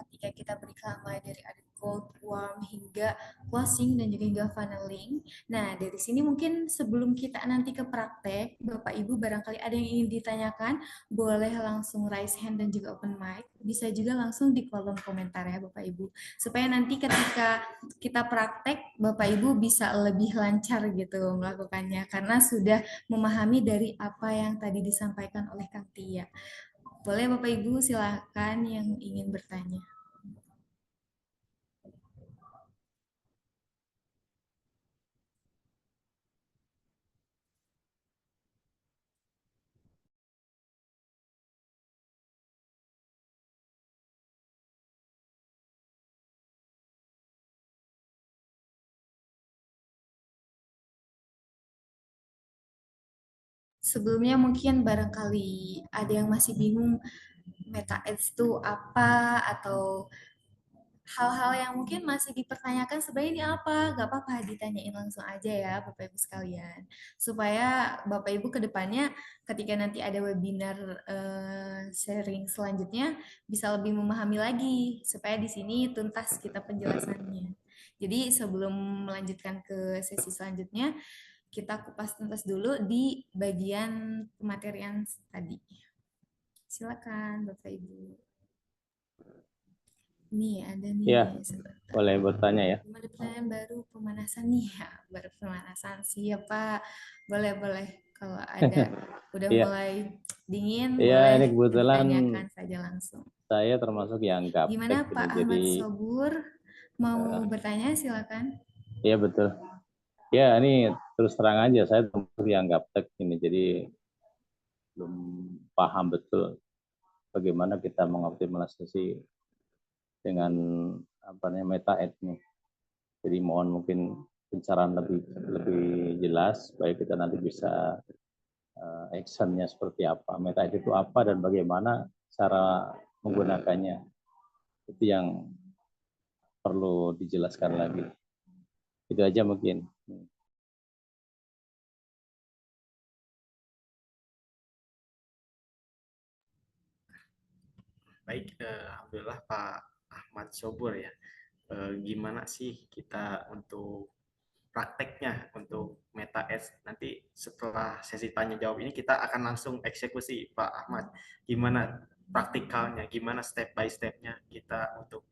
ketika kita beriklan mulai dari ada cold, warm, hingga closing dan juga hingga funneling. Nah, dari sini mungkin sebelum kita nanti ke praktek, Bapak Ibu barangkali ada yang ingin ditanyakan, boleh langsung raise hand dan juga open mic. Bisa juga langsung di kolom komentar ya Bapak Ibu. Supaya nanti ketika kita praktek, Bapak Ibu bisa lebih lancar gitu melakukannya. Karena sudah memahami dari apa yang tadi disampaikan oleh Kang Tia. Boleh Bapak Ibu silakan yang ingin bertanya. Sebelumnya mungkin barangkali ada yang masih bingung meta ads itu apa, atau hal-hal yang mungkin masih dipertanyakan sebenarnya ini apa, gak apa-apa ditanyain langsung aja ya Bapak Ibu sekalian, supaya Bapak Ibu ke depannya ketika nanti ada webinar sharing selanjutnya bisa lebih memahami lagi, supaya di sini tuntas kita penjelasannya. Jadi sebelum melanjutkan ke sesi selanjutnya, kita kupas tuntas dulu di bagian pematerian tadi. Silakan Bapak Ibu. Nih ada nih. Ya, boleh bertanya ya. Ada pertanyaan baru, pemanasan nih ya, baru pemanasan siap Pak. Boleh kalau ada udah mulai dingin, boleh ini kebetulan ditanyakan saja langsung. Saya termasuk yang gaptek. Gimana Pak Ahmad Sobur, mau bertanya silakan. Iya betul. Ya ini terus terang aja saya termasuk yang gaptek ini, jadi belum paham betul bagaimana kita mengoptimalisasi dengan apa namanya meta ads nih. Jadi mohon mungkin pencerahan lebih lebih jelas supaya kita nanti bisa actionnya seperti apa, meta ads itu apa dan bagaimana cara menggunakannya. Itu yang perlu dijelaskan lagi. Itu aja mungkin. Baik, alhamdulillah Pak Ahmad Sobur ya. Gimana sih kita untuk prakteknya untuk Meta Ads? Nanti setelah sesi tanya jawab ini kita akan langsung eksekusi Pak Ahmad. Gimana praktikalnya, gimana step by stepnya kita untuk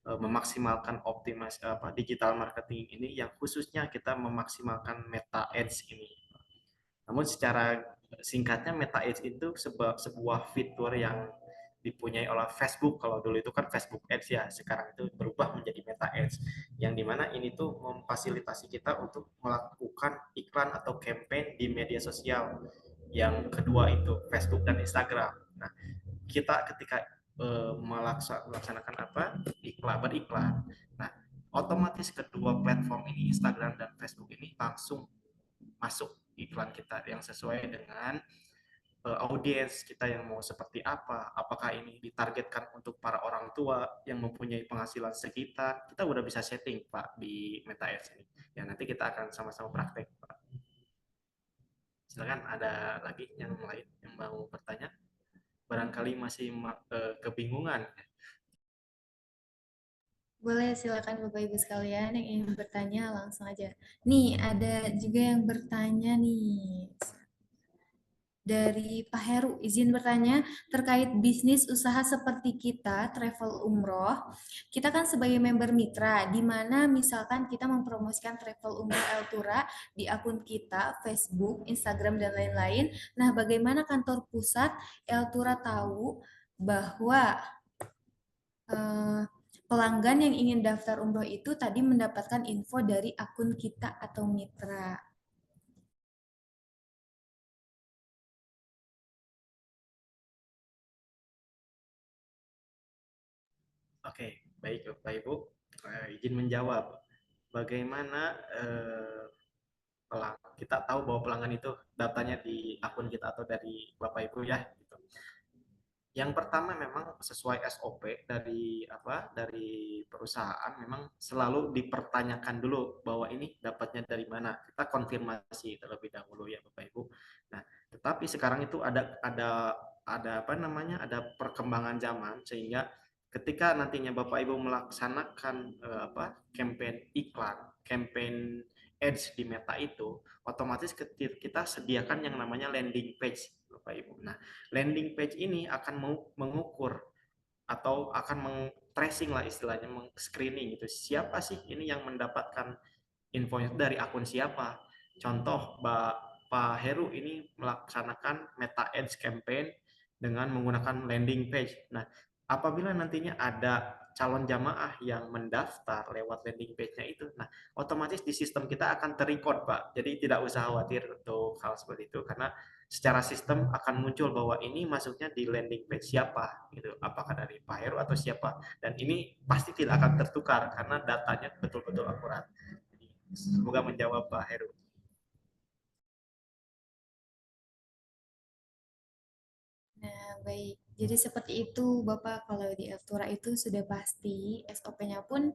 memaksimalkan optimas digital marketing ini yang khususnya kita memaksimalkan Meta Ads ini. Namun secara singkatnya Meta Ads itu sebuah fitur yang dipunyai oleh Facebook. Kalau dulu itu kan Facebook Ads ya, sekarang itu berubah menjadi Meta Ads, yang dimana ini tuh memfasilitasi kita untuk melakukan iklan atau campaign di media sosial. Yang kedua itu Facebook dan Instagram. Nah, kita ketika melaksanakan beriklan. Nah, otomatis kedua platform ini, Instagram dan Facebook ini, langsung masuk iklan kita yang sesuai dengan audiens kita yang mau seperti apa. Apakah ini ditargetkan untuk para orang tua yang mempunyai penghasilan sekitar, kita udah bisa setting Pak di Meta Ads ini. Ya nanti kita akan sama-sama praktek Pak. Silakan, ada lagi yang lain yang mau bertanya? Barangkali masih kebingungan. Boleh, silakan Bapak Ibu sekalian yang ingin bertanya langsung aja. Nih, ada juga yang bertanya nih. Dari Pak Heru, izin bertanya terkait bisnis usaha seperti kita, travel umroh. Kita kan sebagai member mitra, di mana misalkan kita mempromosikan travel umroh Eltura di akun kita, Facebook, Instagram, dan lain-lain. Nah, bagaimana kantor pusat Eltura tahu bahwa pelanggan yang ingin daftar umroh itu tadi mendapatkan info dari akun kita atau mitra? Oke, baik Bapak Ibu, izin menjawab. Bagaimana kita tahu bahwa pelanggan itu datanya di akun kita atau dari Bapak Ibu ya? Gitu. Yang pertama memang sesuai SOP dari perusahaan, memang selalu dipertanyakan dulu bahwa ini dapatnya dari mana. Kita konfirmasi terlebih dahulu ya Bapak Ibu. Nah, tetapi sekarang itu ada perkembangan zaman, sehingga ketika nantinya Bapak Ibu melaksanakan campaign iklan, campaign ads di Meta itu, otomatis kita sediakan yang namanya landing page Bapak Ibu. Nah, landing page ini akan mengukur atau akan meng-tracing lah istilahnya, meng-screening gitu. Siapa sih ini yang mendapatkan infonya dari akun siapa? Contoh, Pak Heru ini melaksanakan Meta Ads campaign dengan menggunakan landing page. Nah, apabila nantinya ada calon jamaah yang mendaftar lewat landing page-nya itu, nah otomatis di sistem kita akan terrecord Pak. Jadi tidak usah khawatir untuk hal seperti itu, karena secara sistem akan muncul bahwa ini masuknya di landing page siapa, gitu. Apakah dari Pak Heru atau siapa? Dan ini pasti tidak akan tertukar karena datanya betul-betul akurat. Semoga menjawab Pak Heru. Nah, baik. Jadi seperti itu, Bapak. Kalau di Eltura itu sudah pasti SOP-nya pun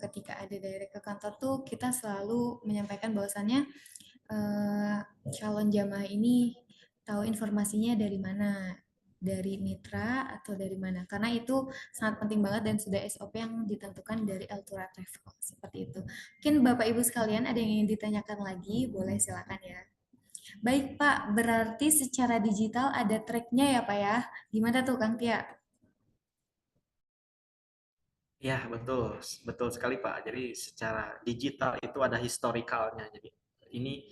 ketika ada direct ke kantor tuh kita selalu menyampaikan bahwasannya calon jamaah ini tahu informasinya dari mana, dari mitra atau dari mana. Karena itu sangat penting banget dan sudah SOP yang ditentukan dari Eltura Travel. Seperti itu. Mungkin Bapak Ibu sekalian ada yang ingin ditanyakan lagi, boleh silakan ya. Baik Pak, berarti secara digital ada tracknya ya Pak ya? Gimana tuh Kang Tia? Ya, betul. Betul sekali Pak. Jadi secara digital itu ada historicalnya. Jadi ini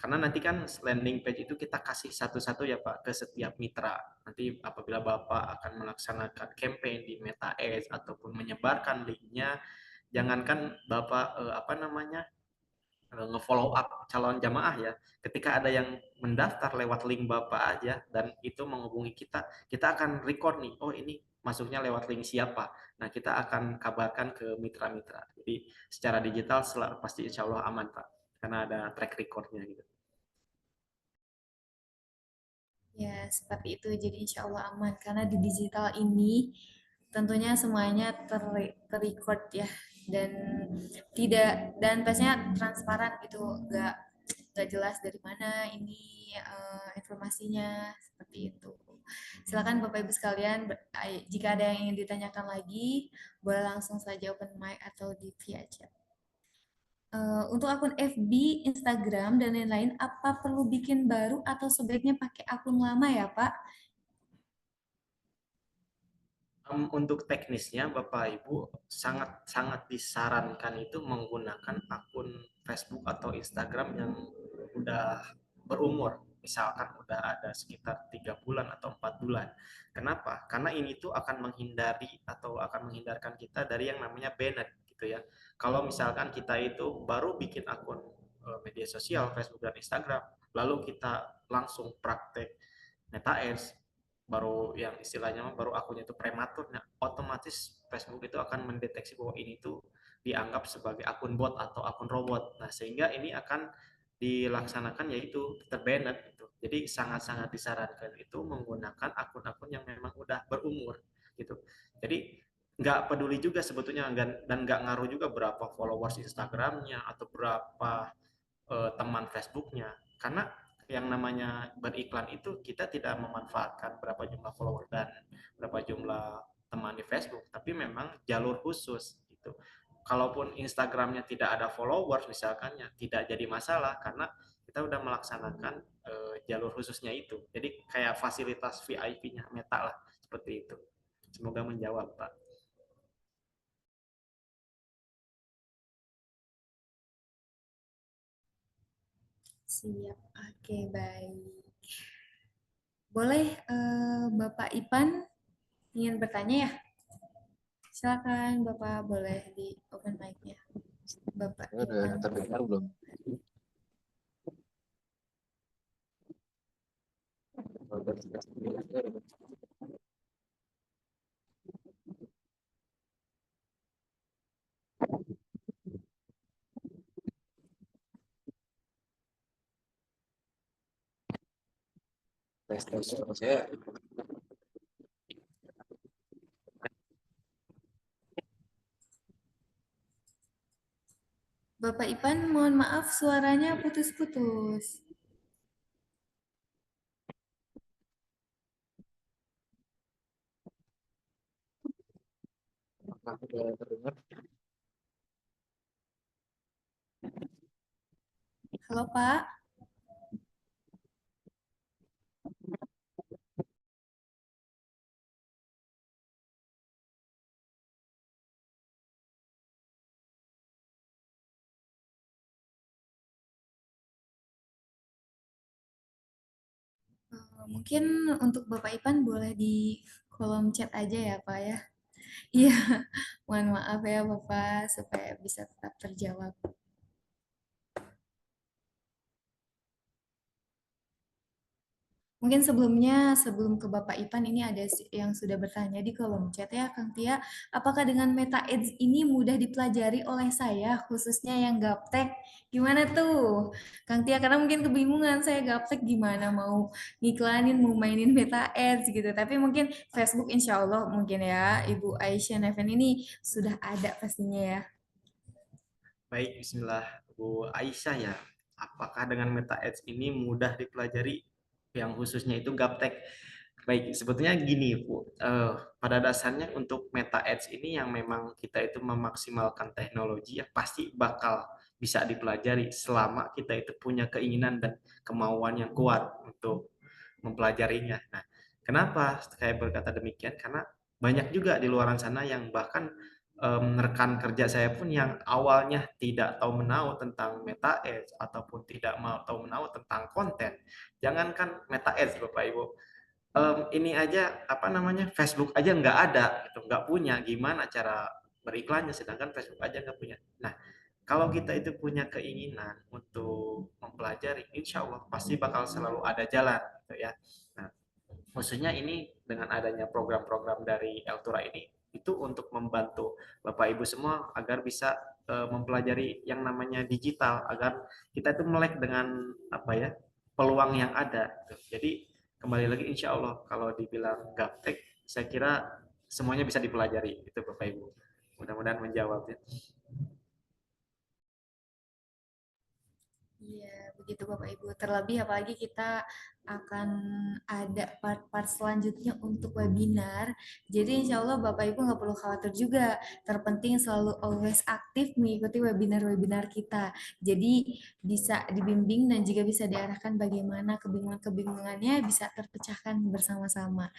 karena nanti kan landing page itu kita kasih satu-satu ya Pak ke setiap mitra. Nanti apabila Bapak akan melaksanakan campaign di Meta Ads ataupun menyebarkan linknya Jangankan Bapak nge-follow up calon jamaah ya. Ketika ada yang mendaftar lewat link Bapak aja dan itu menghubungi kita, kita akan record nih, oh ini masuknya lewat link siapa. Nah, kita akan kabarkan ke mitra-mitra. Jadi secara digital pasti insya Allah aman Pak, karena ada track recordnya gitu. Ya, seperti itu. Jadi insya Allah aman. Karena di digital ini tentunya semuanya terrecord ya. Dan pastinya transparan gitu. Nggak jelas dari mana ini informasinya. Seperti itu. Silakan Bapak Ibu sekalian, jika ada yang ingin ditanyakan lagi, boleh langsung saja open mic atau di via chat. Untuk akun FB, Instagram, dan lain-lain, apa perlu bikin baru atau sebaiknya pakai akun lama ya, Pak? Untuk teknisnya, Bapak Ibu sangat disarankan itu menggunakan akun Facebook atau Instagram yang udah berumur. Misalkan udah ada sekitar 3 bulan atau 4 bulan. Kenapa? Karena ini tuh akan menghindari atau akan menghindarkan kita dari yang namanya banned gitu ya. Kalau misalkan kita itu baru bikin akun media sosial, Facebook dan Instagram, lalu kita langsung praktek Meta Ads, baru yang istilahnya baru akunnya itu prematur, nah, otomatis Facebook itu akan mendeteksi bahwa ini tuh dianggap sebagai akun bot atau akun robot. Nah, sehingga ini akan dilaksanakan yaitu terbanned gitu. Jadi sangat-sangat disarankan itu menggunakan akun-akun yang memang udah berumur gitu. Jadi nggak peduli juga sebetulnya dan nggak ngaruh juga berapa followers Instagramnya atau berapa teman Facebooknya, karena yang namanya beriklan itu kita tidak memanfaatkan berapa jumlah follower dan berapa jumlah teman di Facebook, tapi memang jalur khusus gitu. Kalaupun Instagramnya tidak ada followers misalkannya, tidak jadi masalah karena kita udah melaksanakan jalur khususnya itu. Jadi kayak fasilitas VIP-nya Meta lah, seperti itu. Semoga menjawab, Pak. Siap, oke, baik. Boleh Bapak Ipan ingin bertanya ya? Silakan Bapak, boleh di open mic-nya. Bapak Ipan. Terdengar belum? Saya Bapak Ipan, mohon maaf suaranya putus-putus. terdengar. Halo Pak. Mungkin untuk Bapak Ipan boleh di kolom chat aja ya Pak ya. Iya, mohon maaf ya Bapak supaya bisa tetap terjawab. Mungkin sebelum ke Bapak Ipan, ini ada yang sudah bertanya di kolom chat ya, Kang Tia. Apakah dengan Meta Ads ini mudah dipelajari oleh saya, khususnya yang gaptek? Gimana tuh, Kang Tia? Karena mungkin kebingungan saya gaptek gimana mau ngiklanin, mau mainin Meta Ads gitu. Tapi mungkin Facebook insya Allah mungkin ya, Ibu Aisyah Neven ini sudah ada pastinya ya. Baik, bismillah Bu Aisyah ya. Apakah dengan Meta Ads ini mudah dipelajari yang khususnya itu gaptek? Baik, sebetulnya gini Bu, pada dasarnya untuk Meta Ads ini yang memang kita itu memaksimalkan teknologi ya pasti bakal bisa dipelajari selama kita itu punya keinginan dan kemauan yang kuat untuk mempelajarinya. Nah, kenapa saya berkata demikian? Karena banyak juga di luar sana yang bahkan rekan kerja saya pun yang awalnya tidak tahu menahu tentang Meta Ads ataupun tidak mau tahu menahu tentang konten. Jangankan Meta Ads Bapak Ibu, ini aja apa namanya Facebook aja nggak ada, gitu, nggak punya. Gimana cara beriklannya, sedangkan Facebook aja nggak punya. Nah, kalau kita itu punya keinginan untuk mempelajari, insya Allah pasti bakal selalu ada jalan, gitu ya. Nah, maksudnya ini dengan adanya program-program dari Eltura ini itu untuk membantu Bapak Ibu semua agar bisa mempelajari yang namanya digital, agar kita itu melek dengan apa ya, peluang yang ada. Jadi kembali lagi insya Allah kalau dibilang gaptek, saya kira semuanya bisa dipelajari itu Bapak Ibu. Mudah-mudahan menjawab ya. Iya, begitu Bapak Ibu. Terlebih apalagi kita akan ada part-part selanjutnya untuk webinar. Jadi insya Allah Bapak Ibu nggak perlu khawatir juga. Terpenting selalu always aktif mengikuti webinar-webinar kita. Jadi bisa dibimbing dan juga bisa diarahkan bagaimana kebingungan-kebingungannya bisa terpecahkan bersama-sama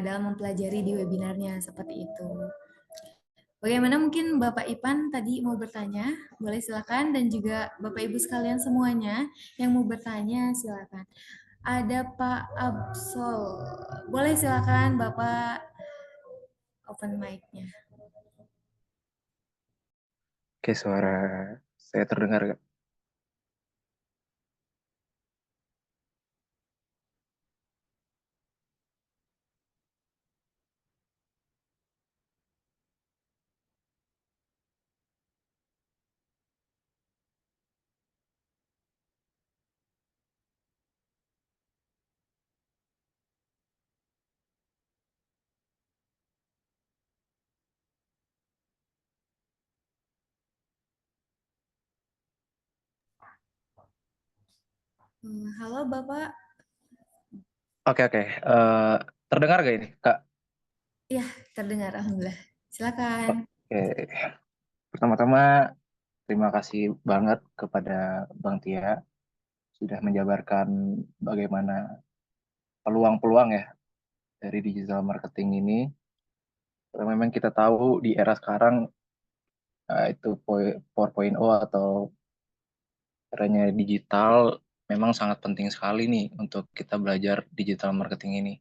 dalam mempelajari di webinarnya seperti itu. Bagaimana mungkin Bapak Ipan tadi mau bertanya? Boleh silakan, dan juga Bapak Ibu sekalian semuanya yang mau bertanya silakan. Ada Pak Absol. Boleh silakan Bapak open mic-nya. Oke, suara saya terdengar nggak? Halo Bapak. Oke. Terdengar nggak ini, Kak? Iya, terdengar. Alhamdulillah. Silakan. Oke. Pertama-tama, terima kasih banget kepada Bang Tia sudah menjabarkan bagaimana peluang-peluang ya dari digital marketing ini. Karena memang kita tahu di era sekarang itu 4.0 atau eranya digital memang sangat penting sekali nih untuk kita belajar digital marketing ini.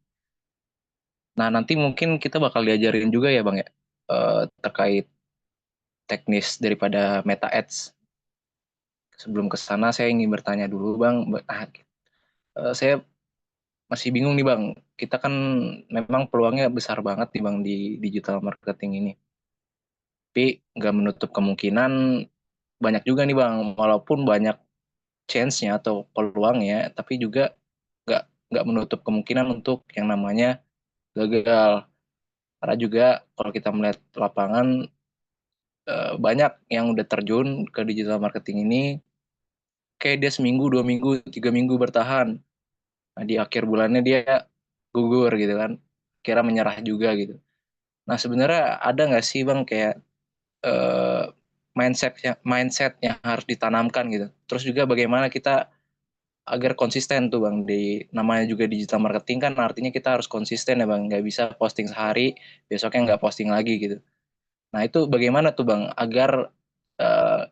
Nah, nanti mungkin kita bakal diajarin juga ya Bang ya, terkait teknis daripada Meta Ads. Sebelum ke sana saya ingin bertanya dulu Bang, saya masih bingung nih Bang, kita kan memang peluangnya besar banget nih Bang di digital marketing ini. Tapi nggak menutup kemungkinan banyak juga nih Bang, walaupun banyak chance-nya atau peluangnya, tapi juga nggak nggak menutup kemungkinan untuk yang namanya gagal. Karena juga kalau kita melihat lapangan, banyak yang udah terjun ke digital marketing ini, kayak dia seminggu, 2 minggu, 3 minggu bertahan. Nah, di akhir bulannya dia gugur gitu kan, kira menyerah juga gitu. Nah, sebenarnya ada nggak sih Bang kayak eh, mindset yang harus ditanamkan gitu. Terus juga bagaimana kita agar konsisten tuh Bang, di namanya juga digital marketing kan artinya kita harus konsisten ya Bang, nggak bisa posting sehari besoknya nggak posting lagi gitu. Nah, itu bagaimana tuh Bang agar eh,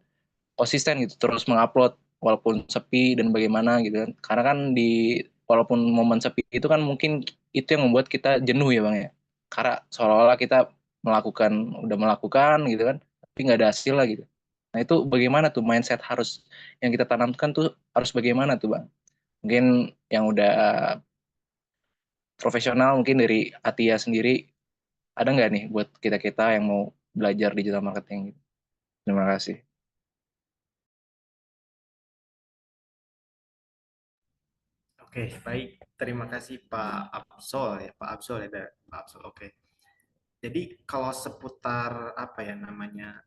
konsisten gitu terus mengupload walaupun sepi dan bagaimana gitu kan, karena kan di walaupun momen sepi itu kan mungkin itu yang membuat kita jenuh ya Bang ya, karena seolah-olah kita udah melakukan gitu kan tapi nggak ada hasil lah gitu. Nah, itu bagaimana tuh mindset harus yang kita tanamkan tuh harus bagaimana tuh Bang, mungkin yang udah profesional mungkin dari Atia sendiri ada nggak nih buat kita-kita yang mau belajar digital marketing gitu. Terima kasih. Oke, baik. Terima kasih Pak Absol ya, Pak Absol ya, Pak Absol. Oke. Jadi kalau seputar apa ya namanya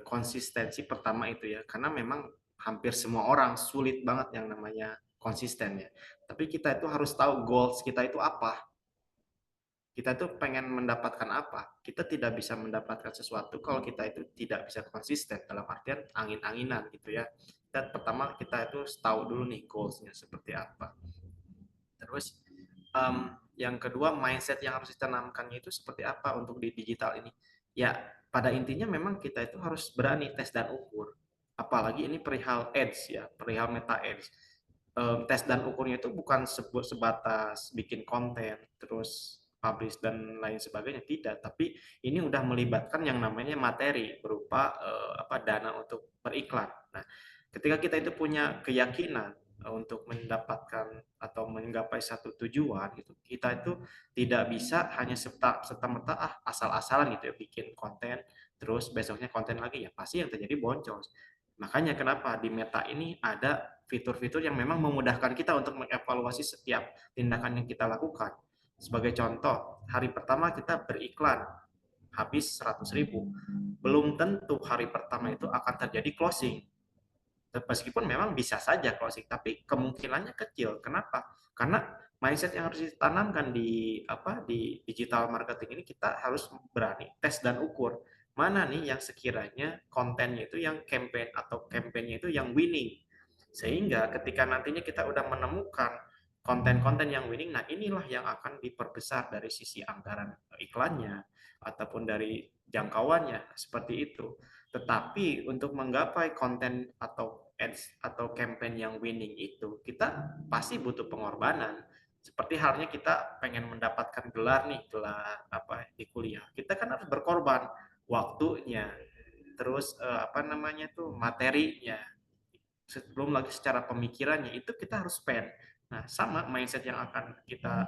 konsistensi pertama itu ya, karena memang hampir semua orang sulit banget yang namanya konsisten ya. Tapi kita itu harus tahu goals kita itu apa. Kita itu pengen mendapatkan apa. Kita tidak bisa mendapatkan sesuatu kalau kita itu tidak bisa konsisten, dalam artian angin-anginan gitu ya. Dan pertama kita itu tahu dulu nih goalsnya seperti apa. Terus yang kedua, mindset yang harus ditanamkannya itu seperti apa untuk di digital ini. Ya, pada intinya memang kita itu harus berani tes dan ukur. Apalagi ini perihal ads ya, perihal meta ads. Tes dan ukurnya itu bukan sebatas bikin konten, terus publish dan lain sebagainya, tidak. Tapi ini udah melibatkan yang namanya materi berupa dana untuk beriklan. Nah, ketika kita itu punya keyakinan untuk mendapatkan atau menggapai satu tujuan gitu, kita itu tidak bisa hanya serta-merta asal-asalan gitu ya bikin konten terus besoknya konten lagi, ya pasti yang terjadi boncos. Makanya kenapa di Meta ini ada fitur-fitur yang memang memudahkan kita untuk mengevaluasi setiap tindakan yang kita lakukan. Sebagai contoh, hari pertama kita beriklan habis 100.000, belum tentu hari pertama itu akan terjadi closing. Meskipun memang bisa saja closing, tapi kemungkinannya kecil. Kenapa? Karena mindset yang harus ditanamkan di digital marketing ini, kita harus berani tes dan ukur mana nih yang sekiranya kontennya itu yang campaign atau campaignnya itu yang winning. Sehingga ketika nantinya kita udah menemukan konten-konten yang winning, nah inilah yang akan diperbesar dari sisi anggaran iklannya ataupun dari jangkauannya, seperti itu. Tetapi untuk menggapai konten atau ads atau campaign yang winning itu, kita pasti butuh pengorbanan. Seperti halnya kita pengen mendapatkan gelar nih, gelar di kuliah. Kita kan harus berkorban waktunya, terus materinya, sebelum lagi secara pemikirannya itu kita harus spend. Nah, sama mindset yang akan kita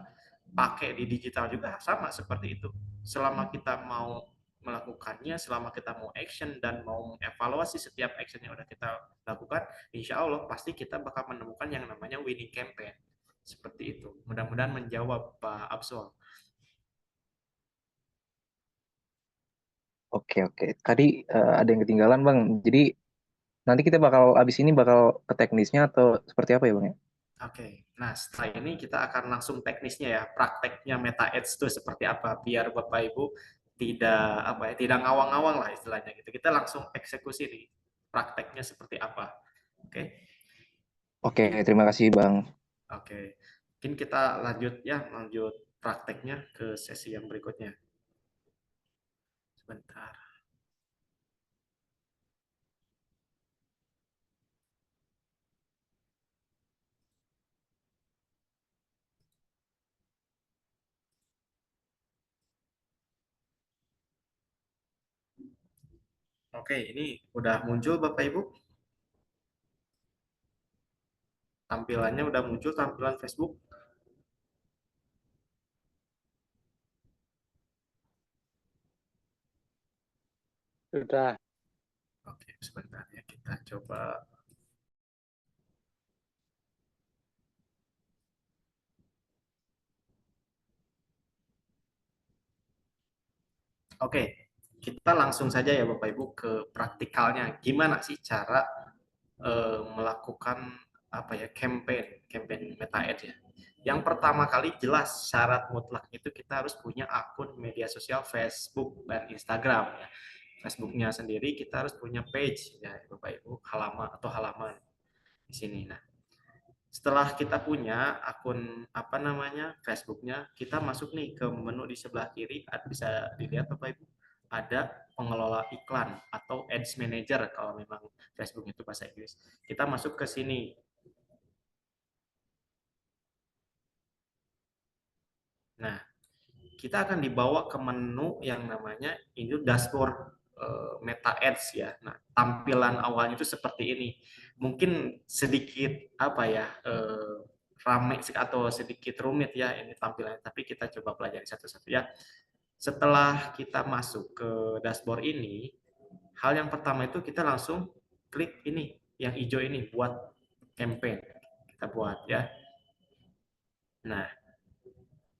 pakai di digital juga sama seperti itu. Selama kita mau melakukannya, selama kita mau action dan mau mengevaluasi setiap action yang udah kita lakukan, insya Allah pasti kita bakal menemukan yang namanya winning campaign. Seperti itu. Mudah-mudahan menjawab Pak Absol. Oke, oke. Tadi ada yang ketinggalan, Bang. Jadi nanti kita abis ini bakal ke teknisnya atau seperti apa ya, Bang? Oke, nah setelah ini kita akan langsung teknisnya ya, prakteknya Meta Ads itu seperti apa, biar Bapak Ibu tidak ngawang-ngawang lah istilahnya gitu. Kita langsung eksekusi nih, prakteknya seperti apa. Oke. Oke, terima kasih, Bang. Oke. Mungkin kita lanjut prakteknya ke sesi yang berikutnya. Sebentar. Oke, ini udah muncul Bapak Ibu. Tampilannya udah muncul, tampilan Facebook. Sudah. Oke, sebentar ya, kita coba. Oke, kita langsung saja ya Bapak Ibu ke praktikalnya. Gimana sih cara melakukan campaign Meta Ads ya? Yang pertama kali jelas syarat mutlak itu kita harus punya akun media sosial Facebook dan Instagram ya. Facebooknya sendiri kita harus punya page ya Bapak Ibu, halaman di sini. Nah, setelah kita punya akun Facebooknya, kita masuk nih ke menu di sebelah kiri, bisa dilihat Bapak Ibu, ada pengelola iklan atau ads manager kalau memang Facebook itu bahasa Inggris. Kita masuk ke sini. Nah, kita akan dibawa ke menu yang namanya ini dashboard Meta Ads ya. Nah, tampilan awalnya itu seperti ini. Mungkin sedikit ramai atau sedikit rumit ya ini tampilannya, tapi kita coba pelajari satu-satu ya. Setelah kita masuk ke dashboard ini, hal yang pertama itu kita langsung klik ini yang hijau ini, buat campaign. Kita buat ya. Nah,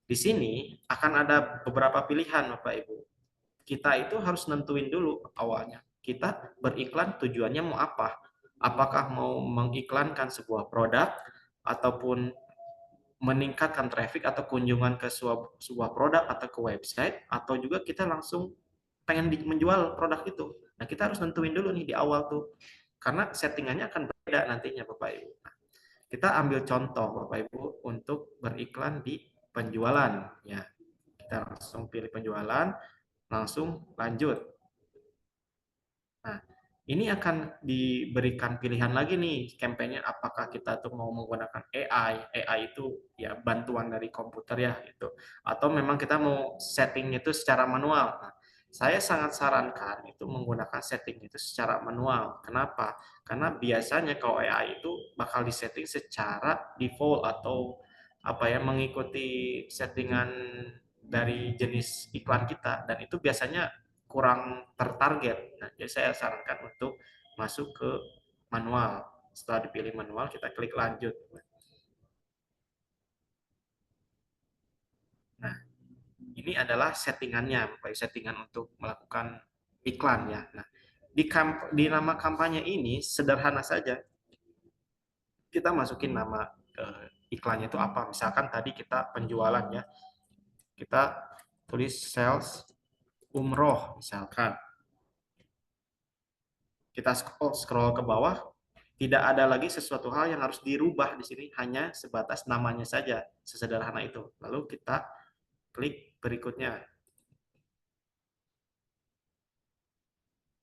di sini akan ada beberapa pilihan Bapak Ibu. Kita itu harus nentuin dulu awalnya. Kita beriklan tujuannya mau apa? Apakah mau mengiklankan sebuah produk ataupun meningkatkan traffic atau kunjungan ke sebuah produk atau ke website, atau juga kita langsung pengen menjual produk itu. Nah, kita harus nentuin dulu nih di awal tuh. Karena settingannya akan beda nantinya Bapak Ibu. Nah, kita ambil contoh Bapak Ibu untuk beriklan di penjualan ya. Kita langsung pilih penjualan, langsung lanjut. Nah, ini akan diberikan pilihan lagi nih kampanye, apakah kita tuh mau menggunakan AI itu ya bantuan dari komputer ya gitu, atau memang kita mau setting itu secara manual. Nah, saya sangat sarankan itu menggunakan setting itu secara manual. Kenapa? Karena biasanya kalau AI itu bakal disetting secara default atau apa ya, mengikuti settingan dari jenis iklan kita, dan itu biasanya kurang tertarget. Nah, jadi saya sarankan untuk masuk ke manual. Setelah dipilih manual, kita klik lanjut. Nah, ini adalah settingannya, settingan untuk melakukan iklan ya. Nah, di nama kampanye ini sederhana saja. Kita masukin nama iklannya itu apa. Misalkan tadi kita penjualan ya. Kita tulis sales umroh misalkan. Kita scroll ke bawah, tidak ada lagi sesuatu hal yang harus dirubah di sini, hanya sebatas namanya saja, sesederhana itu. Lalu kita klik berikutnya.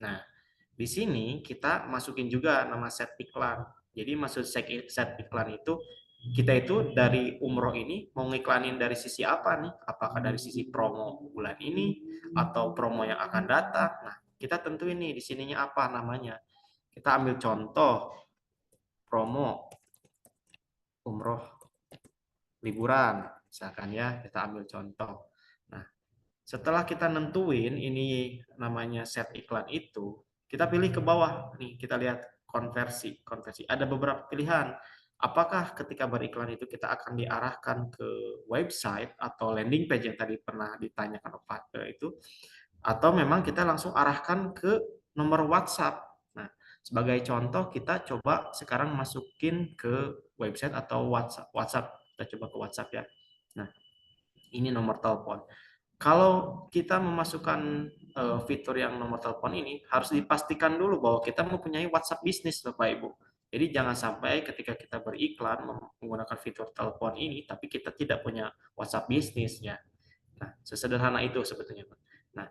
Nah, di sini kita masukin juga nama set iklan. Jadi maksud set iklan itu, kita itu dari umroh ini mau ngiklanin dari sisi apa nih? Apakah dari sisi promo bulan ini atau promo yang akan datang? Nah, kita tentuin nih di sininya apa namanya. Kita ambil contoh promo umroh liburan, misalkan ya, kita ambil contoh. Nah, setelah kita nentuin ini namanya set iklan itu, kita pilih ke bawah nih, kita lihat konversi. Ada beberapa pilihan. Apakah ketika beriklan itu kita akan diarahkan ke website atau landing page yang tadi pernah ditanyakan itu, atau memang kita langsung arahkan ke nomor WhatsApp. Nah, sebagai contoh kita coba sekarang masukin ke website atau WhatsApp. Kita coba ke WhatsApp ya. Nah, ini nomor telepon. Kalau kita memasukkan fitur yang nomor telepon ini, harus dipastikan dulu bahwa kita mempunyai WhatsApp bisnis, Bapak Ibu. Jadi jangan sampai ketika kita beriklan menggunakan fitur telepon ini, tapi kita tidak punya WhatsApp bisnis ya. Nah, sesederhana itu sebetulnya. Nah,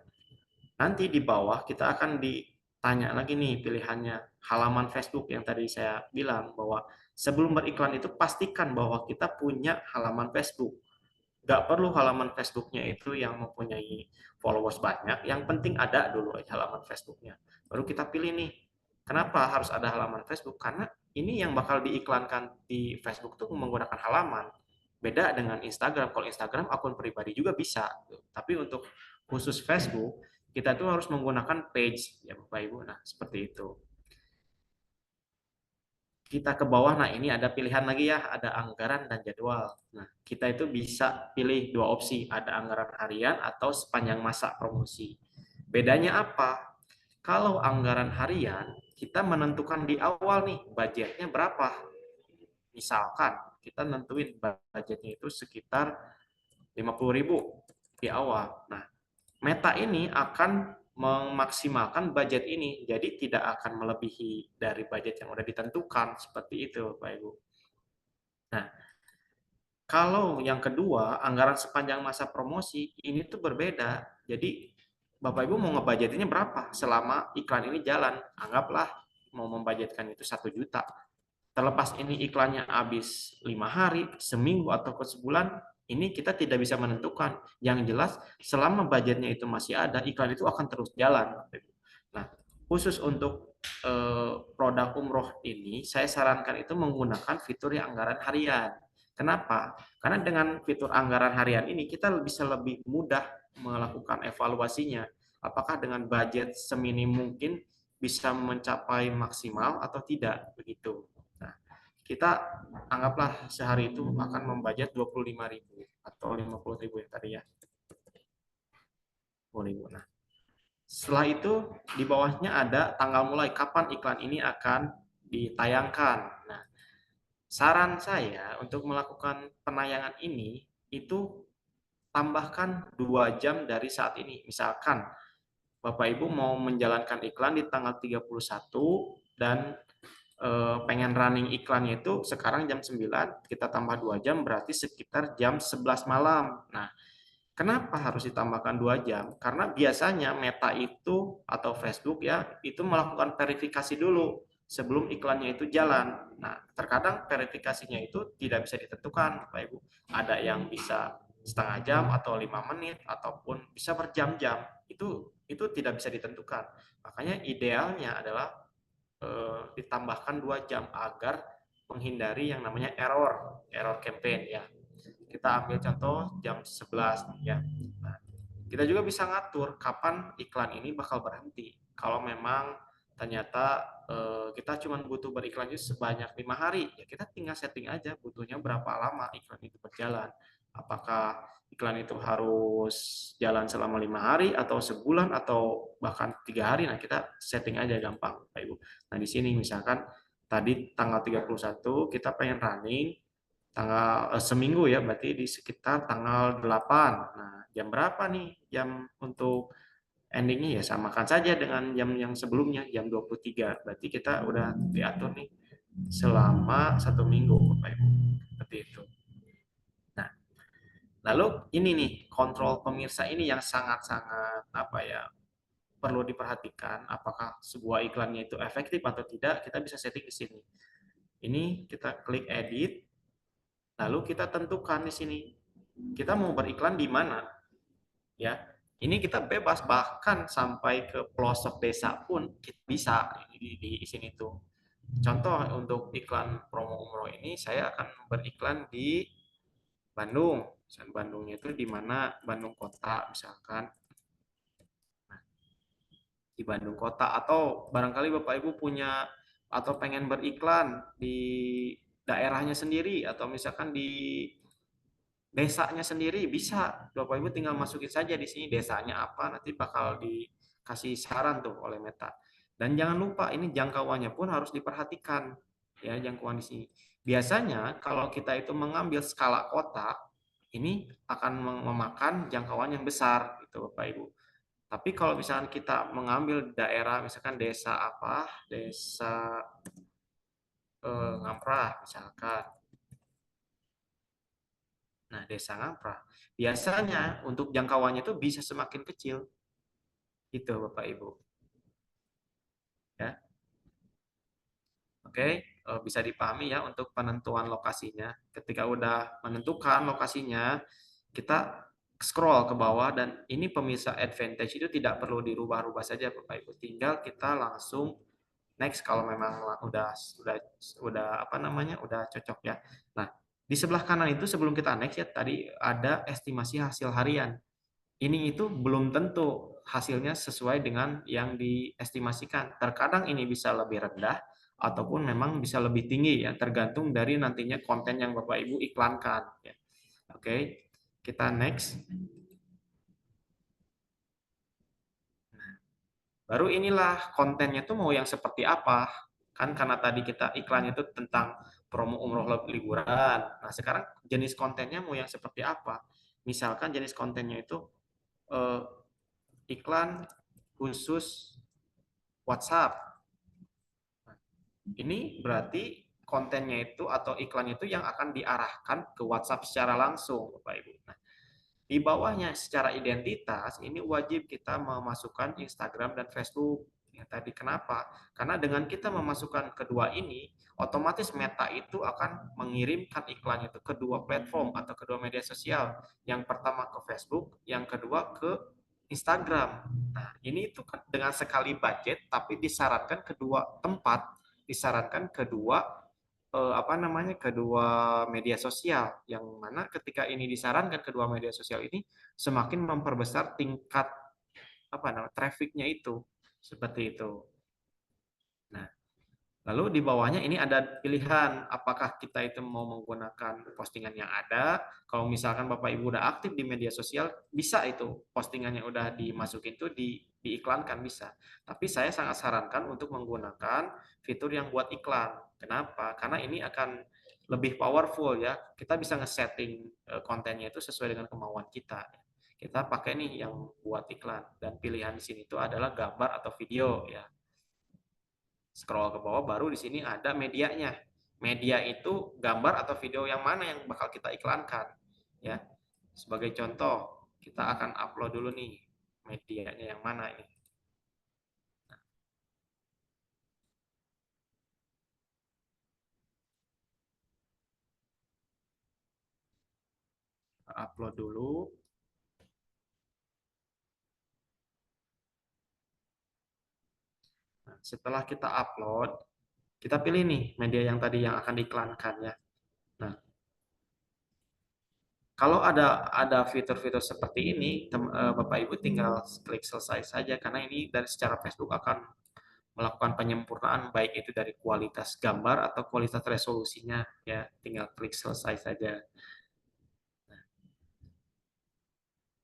nanti di bawah kita akan ditanya lagi nih pilihannya halaman Facebook yang tadi saya bilang bahwa sebelum beriklan itu pastikan bahwa kita punya halaman Facebook. Nggak perlu halaman Facebooknya itu yang mempunyai followers banyak, yang penting ada dulu halaman Facebooknya. Baru kita pilih nih, kenapa harus ada halaman Facebook? Karena ini yang bakal diiklankan di Facebook tuh menggunakan halaman. Beda dengan Instagram. Kalau Instagram akun pribadi juga bisa. Tapi untuk khusus Facebook, kita tuh harus menggunakan page ya Bapak Ibu. Nah, seperti itu. Kita ke bawah, nah ini ada pilihan lagi ya, ada anggaran dan jadwal. Nah, kita itu bisa pilih dua opsi, ada anggaran harian atau sepanjang masa promosi. Bedanya apa? Kalau anggaran harian, kita menentukan di awal nih, budgetnya berapa. Misalkan, kita nentuin budgetnya itu sekitar 50.000 di awal. Nah, Meta ini akan memaksimalkan budget ini, jadi tidak akan melebihi dari budget yang sudah ditentukan, seperti itu Bapak Ibu. Nah, kalau yang kedua, anggaran sepanjang masa promosi, ini tuh berbeda. Jadi Bapak Ibu mau ngebudgetinnya berapa selama iklan ini jalan? Anggaplah mau membudgetkan itu 1 juta. Terlepas ini iklannya habis 5 hari, seminggu, atau ke sebulan, ini kita tidak bisa menentukan. Yang jelas, selama budgetnya itu masih ada, iklan itu akan terus jalan. Nah, khusus untuk produk umroh ini, saya sarankan itu menggunakan fitur yang anggaran harian. Kenapa? Karena dengan fitur anggaran harian ini, kita bisa lebih mudah melakukan evaluasinya. Apakah dengan budget seminim mungkin bisa mencapai maksimal atau tidak, begitu. Kita anggaplah sehari itu akan membudget 25.000 atau 50.000 yang tadi ya. 50.000. Nah, setelah itu di bawahnya ada tanggal mulai kapan iklan ini akan ditayangkan. Nah, saran saya untuk melakukan penayangan ini itu tambahkan 2 jam dari saat ini. Misalkan Bapak Ibu mau menjalankan iklan di tanggal 31 dan pengen running iklannya itu sekarang jam 9, kita tambah 2 jam berarti sekitar jam 11 malam. Nah, Kenapa harus ditambahkan 2 jam? Karena biasanya Meta itu atau Facebook ya, itu melakukan verifikasi dulu sebelum iklannya itu jalan. Nah, terkadang verifikasinya itu tidak bisa ditentukan, Bapak Ibu. Ada yang bisa setengah jam atau 5 menit ataupun bisa berjam-jam. Itu tidak bisa ditentukan. Makanya idealnya adalah ditambahkan 2 jam agar menghindari yang namanya error campaign ya. Kita ambil contoh jam 11 ya. Nah, kita juga bisa ngatur kapan iklan ini bakal berhenti. Kalau memang ternyata kita cuma butuh beriklan itu sebanyak 5 hari, ya kita tinggal setting aja butuhnya berapa lama iklan itu berjalan. Apakah iklan itu harus jalan selama 5 hari atau sebulan atau bahkan 3 hari. Nah, kita setting aja gampang, Pak Ibu. Nah, di sini misalkan tadi tanggal 31 kita pengen running tanggal seminggu ya, berarti di sekitar tanggal 8. Nah, jam berapa nih jam untuk endingnya? Ya samakan saja dengan jam yang sebelumnya, jam 23. Berarti kita udah diatur nih selama 1 minggu, Bapak Ibu. Seperti itu. Nah, lalu ini nih kontrol pemirsa ini yang sangat-sangat perlu diperhatikan. Apakah sebuah iklannya itu efektif atau tidak? Kita bisa setting di sini. Ini kita klik edit. Lalu kita tentukan di sini kita mau beriklan di mana, ya. Ini kita bebas, bahkan sampai ke pelosok desa pun kita bisa di sini tuh. Contoh untuk iklan promo umroh ini saya akan beriklan di Bandung. Bandungnya itu di mana? Bandung kota misalkan. Nah, di Bandung kota atau barangkali Bapak Ibu punya atau pengen beriklan di daerahnya sendiri atau misalkan di desanya sendiri bisa. Bapak Ibu tinggal masukin saja di sini desanya apa, nanti bakal dikasih saran tuh oleh Meta. Dan jangan lupa ini jangkauannya pun harus diperhatikan ya, jangkauan di sini. Biasanya kalau kita itu mengambil skala kota, ini akan memakan jangkauan yang besar gitu Bapak Ibu. Tapi kalau misalkan kita mengambil daerah misalkan desa apa, desa Ngamprah misalkan. Nah, desa Ngamprah biasanya untuk jangkauannya itu bisa semakin kecil. Gitu Bapak Ibu. Ya. Oke, bisa dipahami ya untuk penentuan lokasinya. Ketika udah menentukan lokasinya, kita scroll ke bawah dan ini pemirsa advantage itu tidak perlu dirubah-rubah saja Bapak Ibu. Tinggal kita langsung next kalau memang udah cocok ya. Nah, di sebelah kanan itu sebelum kita next ya tadi ada estimasi hasil harian. Ini itu belum tentu hasilnya sesuai dengan yang diestimasikan. Terkadang ini bisa lebih rendah ataupun memang bisa lebih tinggi ya, tergantung dari nantinya konten yang Bapak Ibu iklankan ya. Oke, kita next. Nah, baru inilah kontennya tuh mau yang seperti apa. Kan karena tadi kita iklannya itu tentang promo umroh liburan. Nah, sekarang jenis kontennya mau yang seperti apa? Misalkan jenis kontennya itu iklan khusus WhatsApp. Ini berarti kontennya itu atau iklannya itu yang akan diarahkan ke WhatsApp secara langsung, Bapak Ibu. Nah, di bawahnya secara identitas ini wajib kita memasukkan Instagram dan Facebook. Ya, tadi kenapa? Karena dengan kita memasukkan kedua ini, otomatis Meta itu akan mengirimkan iklannya itu ke dua platform atau kedua media sosial. Yang pertama ke Facebook, yang kedua ke Instagram. Nah, ini itu kan dengan sekali budget, tapi disarankan kedua tempat, disarankan kedua kedua media sosial, yang mana ketika ini disarankan kedua media sosial ini semakin memperbesar tingkat trafficnya itu seperti itu. Nah, lalu di bawahnya ini ada pilihan apakah kita itu mau menggunakan postingan yang ada. Kalau misalkan Bapak Ibu udah aktif di media sosial, bisa itu postingannya udah dimasukin itu diiklankan bisa. Tapi saya sangat sarankan untuk menggunakan fitur yang buat iklan. Kenapa? Karena ini akan lebih powerful ya. Kita bisa nge-setting kontennya itu sesuai dengan kemauan kita. Kita pakai nih yang buat iklan dan pilihan di sini itu adalah gambar atau video ya. Scroll ke bawah baru di sini ada medianya. Media itu gambar atau video yang mana yang bakal kita iklankan ya. Sebagai contoh kita akan upload dulu nih medianya yang mana ini. Kita upload dulu. Nah, setelah kita upload, kita pilih nih media yang tadi yang akan diiklankan ya. Nah, kalau ada fitur-fitur seperti ini, Bapak Ibu tinggal klik selesai saja karena ini dari secara Facebook akan melakukan penyempurnaan baik itu dari kualitas gambar atau kualitas resolusinya ya, tinggal klik selesai saja. Nah,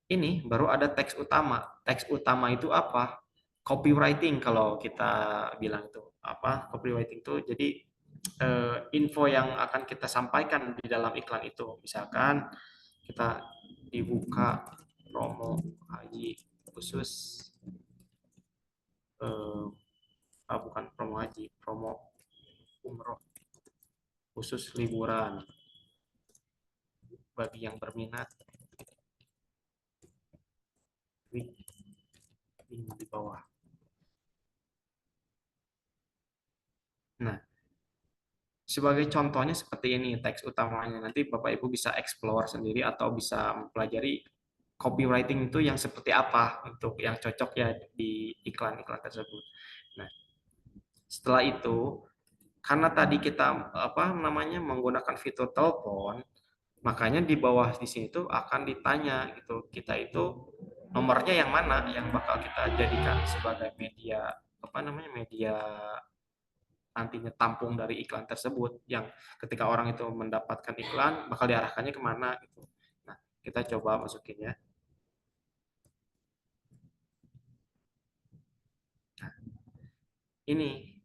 ini baru ada teks utama. Teks utama itu apa? Copywriting kalau kita bilang itu apa? Copywriting itu jadi info yang akan kita sampaikan di dalam iklan itu. Misalkan kita dibuka promo haji khusus bukan promo haji, promo umroh khusus liburan bagi yang berminat. Link di bawah. Nah, sebagai contohnya seperti ini teks utamanya. Nanti Bapak Ibu bisa explore sendiri atau bisa mempelajari copywriting itu yang seperti apa untuk yang cocok ya di iklan-iklan tersebut. Nah, setelah itu karena tadi kita menggunakan fitur telepon, makanya di bawah di sini tuh akan ditanya gitu, kita itu nomornya yang mana yang bakal kita jadikan sebagai media media nantinya tampung dari iklan tersebut yang ketika orang itu mendapatkan iklan bakal diarahkannya kemana gitu. Nah, kita coba masukin ya. Nah, ini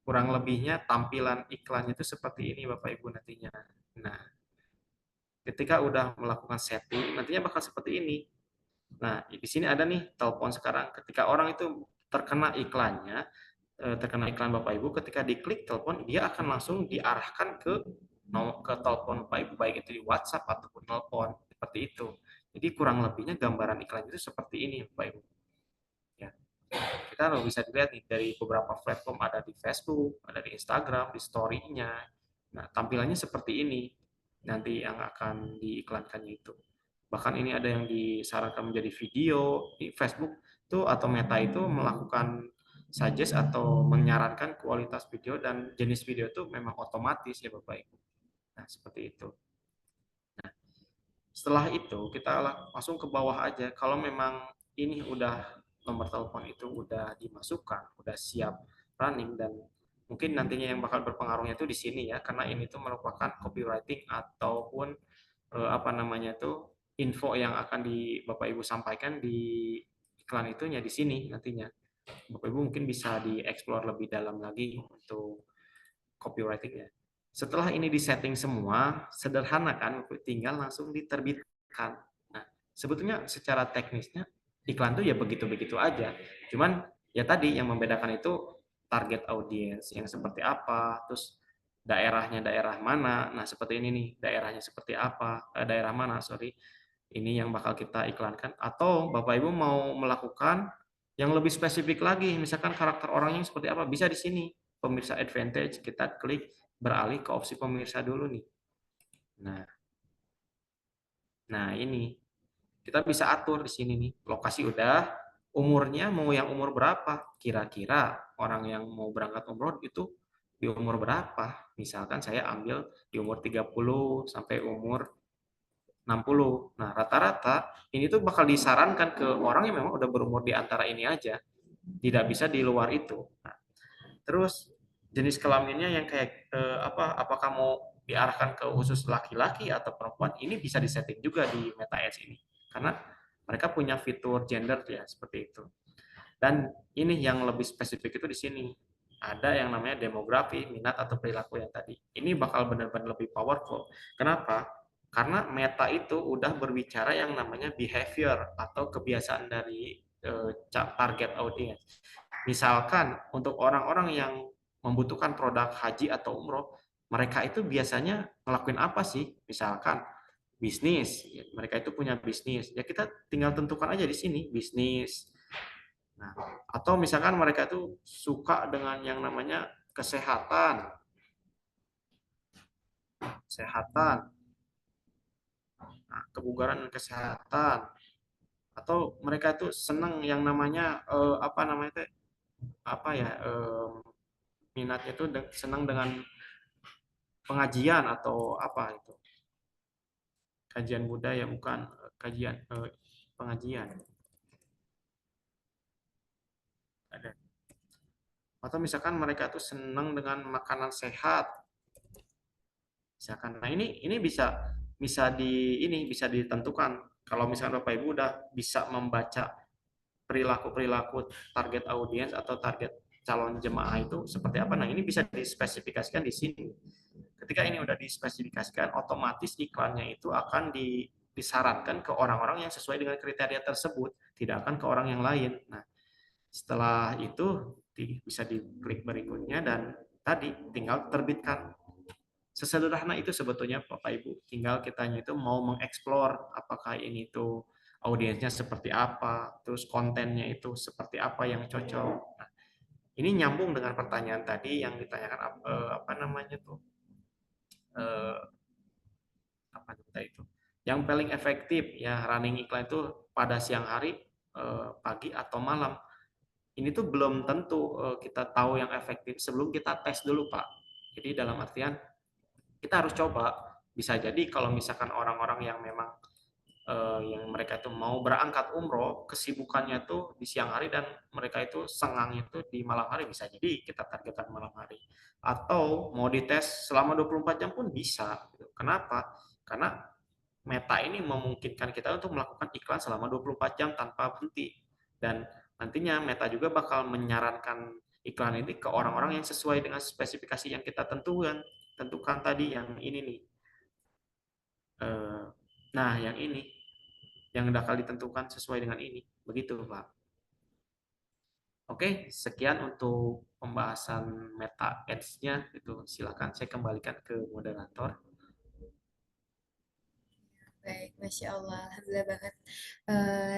kurang lebihnya tampilan iklannya itu seperti ini Bapak Ibu nantinya. Nah, ketika udah melakukan setting nantinya bakal seperti ini. Nah, di sini ada nih telepon sekarang. Ketika orang itu terkena iklannya, terkena iklan Bapak Ibu, ketika diklik telepon, dia akan langsung diarahkan ke telepon Bapak Ibu, baik itu di WhatsApp ataupun telepon, seperti itu. Jadi kurang lebihnya gambaran iklan itu seperti ini Bapak Ibu. Ya. Kita bisa dilihat nih dari beberapa platform, ada di Facebook, ada di Instagram, di story-nya. Nah, tampilannya seperti ini nanti yang akan diiklankannya itu. Bahkan ini ada yang disarankan menjadi video di Facebook tuh atau Meta itu melakukan suggest atau menyarankan kualitas video dan jenis video itu memang otomatis ya Bapak Ibu. Nah, seperti itu. Nah, setelah itu kita langsung ke bawah aja. Kalau memang ini udah nomor telepon itu udah dimasukkan, udah siap running dan mungkin nantinya yang bakal berpengaruhnya itu di sini ya, karena ini tuh merupakan copywriting ataupun info yang akan Bapak Ibu sampaikan di iklan itunya di sini nantinya. Bapak Ibu mungkin bisa dieksplor lebih dalam lagi untuk copywritingnya. Setelah ini disetting semua, sederhana kan, tinggal langsung diterbitkan. Nah, sebetulnya secara teknisnya iklan itu ya begitu-begitu aja. Cuman ya tadi yang membedakan itu target audience yang seperti apa, terus daerahnya daerah mana. Nah, seperti ini nih, daerahnya seperti apa, daerah mana, sorry. Ini yang bakal kita iklankan. Atau Bapak Ibu mau melakukan yang lebih spesifik lagi, misalkan karakter orangnya seperti apa, bisa di sini. Pemirsa advantage, kita klik beralih ke opsi pemirsa dulu nih. Nah ini kita bisa atur di sini nih. Lokasi udah, umurnya mau yang umur berapa? Kira-kira orang yang mau berangkat umroh itu di umur berapa? Misalkan saya ambil di umur 30 sampai umur 60. Nah, rata-rata ini tuh bakal disarankan ke orang yang memang udah berumur di antara ini aja. Tidak bisa di luar itu. Nah, terus jenis kelaminnya yang kayak apakah mau diarahkan ke khusus laki-laki atau perempuan, ini bisa disetting juga di Meta Ads ini. Karena mereka punya fitur gender ya, seperti itu. Dan ini yang lebih spesifik itu di sini. Ada yang namanya demografi, minat atau perilaku yang tadi. Ini bakal benar-benar lebih powerful. Kenapa? Karena Meta itu udah berbicara yang namanya behavior atau kebiasaan dari target audience. Misalkan untuk orang-orang yang membutuhkan produk haji atau umroh, mereka itu biasanya ngelakuin apa sih? Misalkan bisnis, ya, mereka itu punya bisnis, ya kita tinggal tentukan aja di sini bisnis. Nah, atau misalkan mereka itu suka dengan yang namanya kesehatan, nah, kebugaran dan kesehatan, atau mereka itu senang yang namanya apa namanya teh, apa ya, minatnya itu senang dengan pengajian atau apa itu, kajian budaya, bukan kajian, pengajian ada. Atau misalkan mereka tuh senang dengan makanan sehat misalkan. Nah, ini bisa bisa ditentukan kalau misalkan Bapak Ibu udah bisa membaca perilaku target audiens atau target calon jemaah itu seperti apa. Nah, ini bisa dispesifikasikan di sini. Ketika ini udah dispesifikasikan, otomatis iklannya itu akan disarankan ke orang-orang yang sesuai dengan kriteria tersebut, tidak akan ke orang yang lain. Nah, setelah itu bisa diklik berikutnya dan tadi tinggal terbitkan. Sesederhana itu sebetulnya Bapak Ibu. Tinggal kitanya itu mau mengeksplor apakah ini tuh audiensnya seperti apa, terus kontennya itu seperti apa yang cocok. Nah, ini nyambung dengan pertanyaan tadi yang ditanyakan apa namanya tuh, eh, apa itu? Yang paling efektif ya running iklan itu pada siang hari, pagi atau malam. Ini tuh belum tentu kita tahu yang efektif sebelum kita tes dulu, Pak. Jadi dalam artian kita harus coba. Bisa jadi kalau misalkan orang-orang yang memang yang mereka itu mau berangkat umroh, kesibukannya tuh di siang hari dan mereka itu sengangnya itu di malam hari, bisa jadi kita targetkan malam hari. Atau mau dites selama 24 jam pun bisa. Kenapa? Karena Meta ini memungkinkan kita untuk melakukan iklan selama 24 jam tanpa berhenti. Dan nantinya Meta juga bakal menyarankan iklan ini ke orang-orang yang sesuai dengan spesifikasi yang kita tentukan tadi yang ini nih. Nah, yang ini yang bakal ditentukan sesuai dengan ini. Begitu, Pak. Oke, sekian untuk pembahasan Meta Ads-nya. Itu silakan saya kembalikan ke moderator. Baik, Masya Allah, Alhamdulillah banget.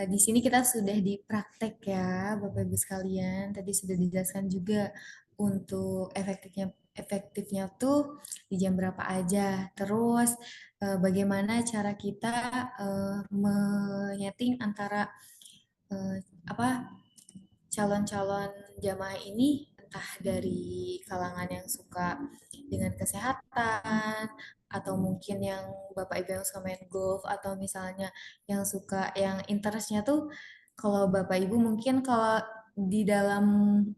Di sini kita sudah dipraktek ya, Bapak Ibu sekalian. Tadi sudah dijelaskan juga untuk efektifnya tuh di jam berapa aja. Terus bagaimana cara kita menyeting antara apa calon-calon jamaah ini, entah dari kalangan yang suka dengan kesehatan, atau mungkin yang Bapak Ibu yang suka main golf, atau misalnya yang suka yang interestnya tuh, kalau Bapak Ibu mungkin kalau di dalam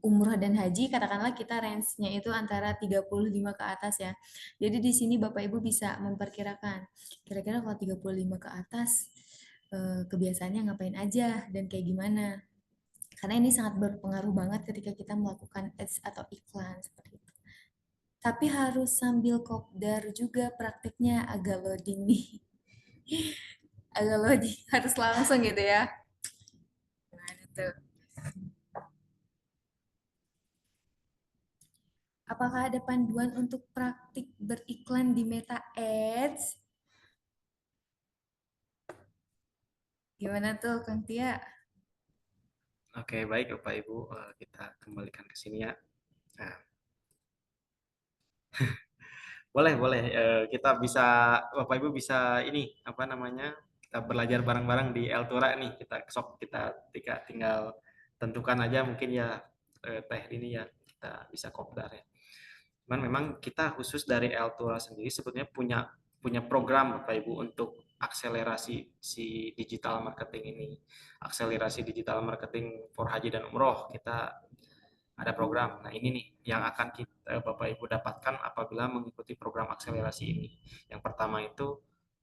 umroh dan haji, katakanlah kita range-nya itu antara 35 ke atas ya. Jadi di sini Bapak Ibu bisa memperkirakan, kira-kira kalau 35 ke atas, kebiasaannya ngapain aja dan kayak gimana. Karena ini sangat berpengaruh banget ketika kita melakukan ads atau iklan seperti itu. Tapi harus sambil kopdar juga praktiknya, agak loading nih. Agak loading, harus langsung gitu ya. Gimana tuh? Apakah ada panduan untuk praktik beriklan di Meta Ads? Gimana tuh, Kang Tia? Oke, baik Bapak Ibu, kita kembalikan ke sini ya. Nah, boleh. Kita bisa, Bapak Ibu bisa ini apa namanya? Kita belajar bareng-bareng di Eltura nih. Kita tinggal tentukan aja mungkin ya teh ini ya kita bisa kopdar ya. Cuman memang kita khusus dari Eltura sendiri sebetulnya punya program Bapak Ibu untuk akselerasi si digital marketing ini. Akselerasi digital marketing for haji dan umroh. Kita ada program. Nah, ini nih yang akan kita Bapak Ibu dapatkan apabila mengikuti program akselerasi ini. Yang pertama itu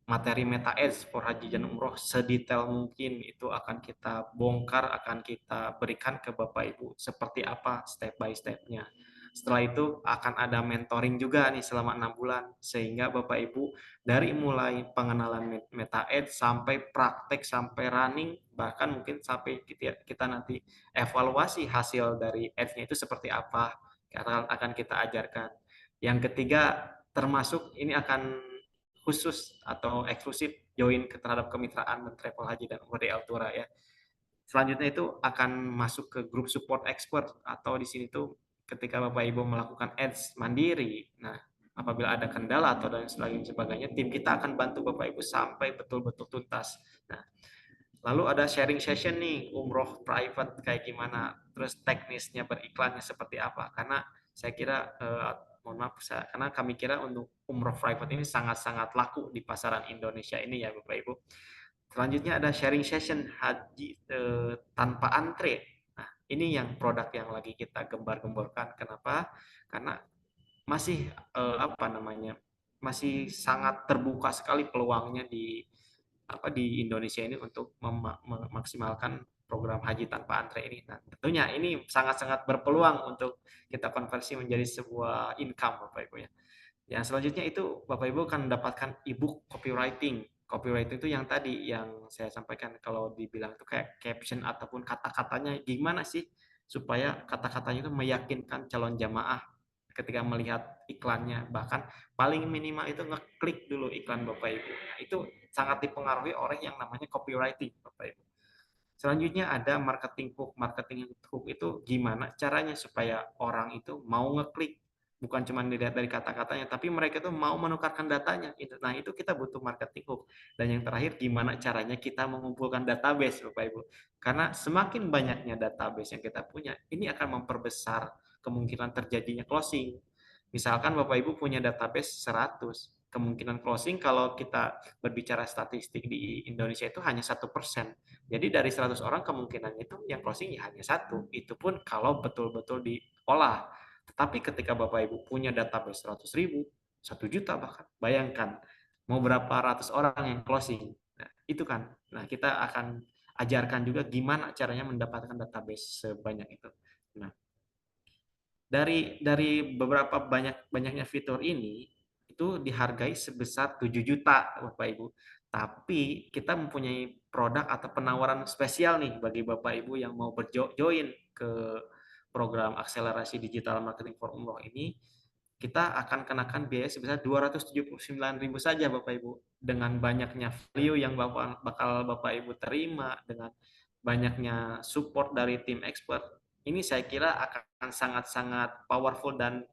materi Meta Ads for haji dan umroh sedetail mungkin itu akan kita bongkar, akan kita berikan ke Bapak Ibu seperti apa step by step-nya. Setelah itu akan ada mentoring juga nih selama 6 bulan sehingga Bapak Ibu dari mulai pengenalan Meta Ads sampai praktek sampai running bahkan mungkin sampai kita nanti evaluasi hasil dari ads-nya itu seperti apa akan kita ajarkan. Yang ketiga termasuk ini akan khusus atau eksklusif join terhadap kemitraan dan travel haji dan umroh di Altura ya. Selanjutnya itu akan masuk ke grup support expert, atau di sini tuh ketika Bapak Ibu melakukan ads mandiri. Nah, apabila ada kendala atau dan sebagainya, tim kita akan bantu Bapak Ibu sampai betul-betul tuntas. Nah, lalu ada sharing session nih, umroh private kayak gimana, terus teknisnya beriklannya seperti apa. Karena saya kira, mohon maaf, karena kami kira untuk umroh private ini sangat-sangat laku di pasaran Indonesia ini ya Bapak Ibu. Selanjutnya ada sharing session haji tanpa antre. Nah, ini yang produk yang lagi kita gembar-gemborkan. Kenapa? Karena masih masih sangat terbuka sekali peluangnya di Indonesia ini untuk memaksimalkan program haji tanpa antre ini. Nah, tentunya ini sangat-sangat berpeluang untuk kita konversi menjadi sebuah income Bapak Ibu ya. Yang selanjutnya itu Bapak Ibu akan mendapatkan ebook copywriting. Copywriting itu yang tadi yang saya sampaikan, kalau dibilang itu kayak caption ataupun kata-katanya gimana sih supaya kata-katanya itu meyakinkan calon jamaah ketika melihat iklannya, bahkan paling minimal itu ngeklik dulu iklan Bapak Ibu. Nah, itu sangat dipengaruhi oleh yang namanya copywriting Bapak Ibu. Selanjutnya ada marketing hook. Marketing hook itu gimana caranya supaya orang itu mau ngeklik, bukan cuma dilihat dari kata-katanya, tapi mereka tuh mau menukarkan datanya. Nah, itu kita butuh marketing hook. Dan yang terakhir, gimana caranya kita mengumpulkan database, Bapak Ibu. Karena semakin banyaknya database yang kita punya, ini akan memperbesar kemungkinan terjadinya closing. Misalkan Bapak Ibu punya database 100, kemungkinan closing kalau kita berbicara statistik di Indonesia itu hanya 1%. Jadi dari 100 orang kemungkinan itu yang closing ya hanya 1. Itu pun kalau betul-betul diolah. Tetapi ketika Bapak Ibu punya database 100.000, 1 juta bahkan, bayangkan mau berapa ratus orang yang closing. Nah, itu kan. Nah, kita akan ajarkan juga gimana caranya mendapatkan database sebanyak itu. Nah, dari beberapa banyaknya fitur ini itu dihargai sebesar 7 juta Bapak Ibu. Tapi kita mempunyai produk atau penawaran spesial nih bagi Bapak Ibu yang mau berjoin ke program akselerasi digital marketing for umroh ini. Kita akan kenakan biaya sebesar 279.000 saja Bapak Ibu. Dengan banyaknya value yang bakal Bapak Ibu terima, dengan banyaknya support dari tim expert, ini saya kira akan sangat-sangat powerful. Dan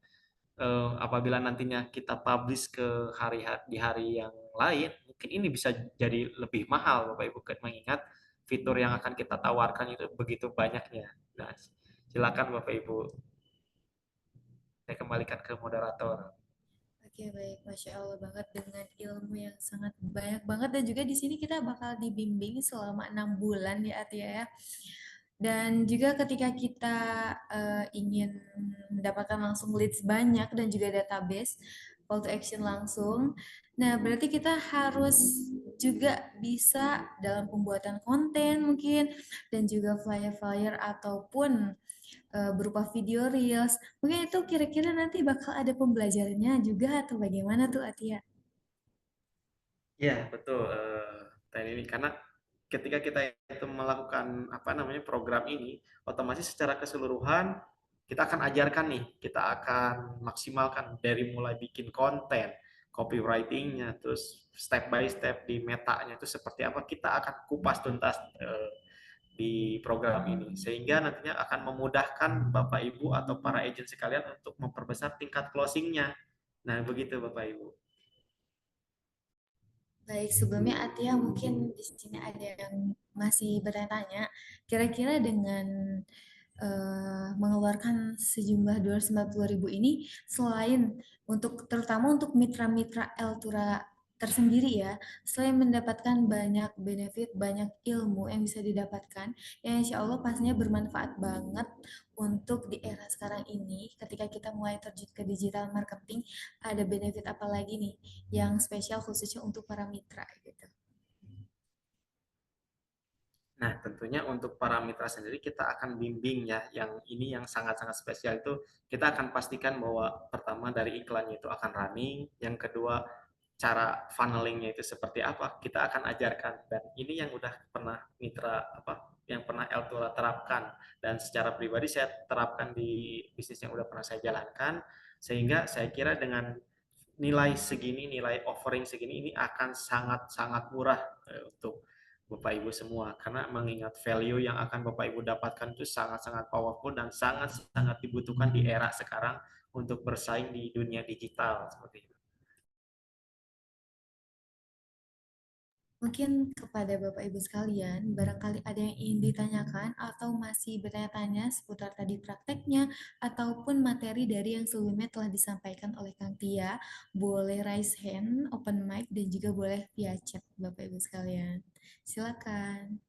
apabila nantinya kita publish ke di hari yang lain, mungkin ini bisa jadi lebih mahal Bapak Ibu, mengingat fitur yang akan kita tawarkan itu begitu banyaknya. Nah, silakan Bapak Ibu, saya kembalikan ke moderator. Oke, baik. Masya Allah banget dengan ilmu yang sangat banyak banget. Dan juga di sini kita bakal dibimbing selama 6 bulan ya, Atia ya. Dan juga ketika kita ingin mendapatkan langsung leads banyak dan juga database, call to action langsung. Nah, berarti kita harus juga bisa dalam pembuatan konten mungkin, dan juga flyer-flyer ataupun berupa video reels. Mungkin itu kira-kira nanti bakal ada pembelajarannya juga atau bagaimana tuh Atia? Ya, betul. Ini karena ketika kita itu melakukan program ini, otomatis secara keseluruhan kita akan ajarkan nih, kita akan maksimalkan dari mulai bikin konten, copywriting-nya, terus step by step di metanya itu seperti apa, kita akan kupas tuntas di program ini, sehingga nantinya akan memudahkan Bapak Ibu atau para agent sekalian untuk memperbesar tingkat closing-nya. Nah, begitu Bapak Ibu. Baik, sebelumnya Atia mungkin di sini ada yang masih bertanya, kira-kira dengan mengeluarkan sejumlah 290.000 ini, selain terutama untuk mitra-mitra Altura tersendiri ya, selain mendapatkan banyak benefit, banyak ilmu yang bisa didapatkan, yang insya Allah pastinya bermanfaat banget untuk di era sekarang ini, ketika kita mulai terjun ke digital marketing, ada benefit apa lagi nih yang spesial khususnya untuk para mitra gitu. Nah, tentunya untuk para mitra sendiri kita akan bimbing ya, yang ini yang sangat-sangat spesial itu kita akan pastikan bahwa pertama dari iklannya itu akan running, yang kedua cara funnelingnya itu seperti apa kita akan ajarkan, dan ini yang udah pernah yang pernah Altura terapkan dan secara pribadi saya terapkan di bisnis yang udah pernah saya jalankan, sehingga saya kira dengan nilai segini, nilai offering segini ini akan sangat-sangat murah untuk Bapak Ibu semua, karena mengingat value yang akan Bapak Ibu dapatkan itu sangat-sangat powerful dan sangat-sangat dibutuhkan di era sekarang untuk bersaing di dunia digital seperti itu. Mungkin kepada Bapak Ibu sekalian, barangkali ada yang ingin ditanyakan atau masih bertanya-tanya seputar tadi prakteknya ataupun materi dari yang sebelumnya telah disampaikan oleh Kang Tia, boleh raise hand, open mic, dan juga boleh via chat Bapak Ibu sekalian. Silakan.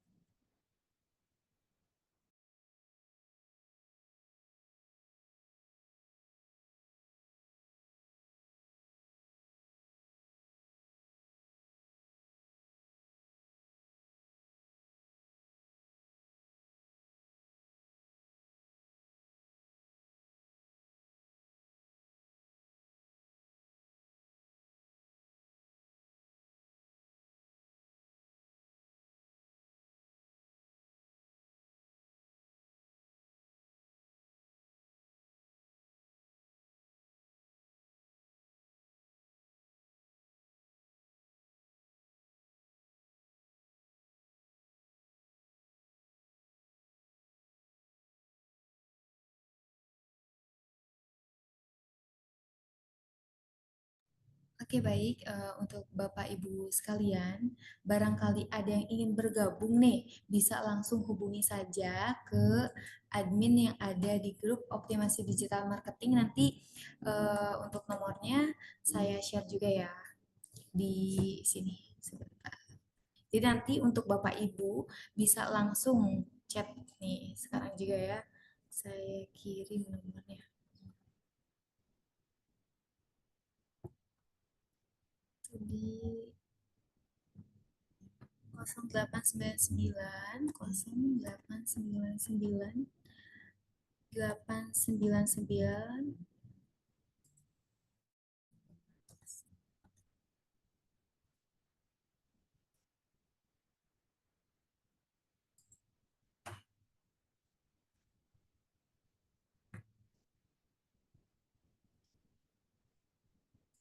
Oke, baik. Untuk Bapak Ibu sekalian, barangkali ada yang ingin bergabung nih, bisa langsung hubungi saja ke admin yang ada di grup Optimasi Digital Marketing. Nanti untuk nomornya saya share juga ya di sini sebentar. Jadi nanti untuk Bapak Ibu bisa langsung chat nih sekarang juga ya. Saya kirim nomornya. Di 0899 0899 899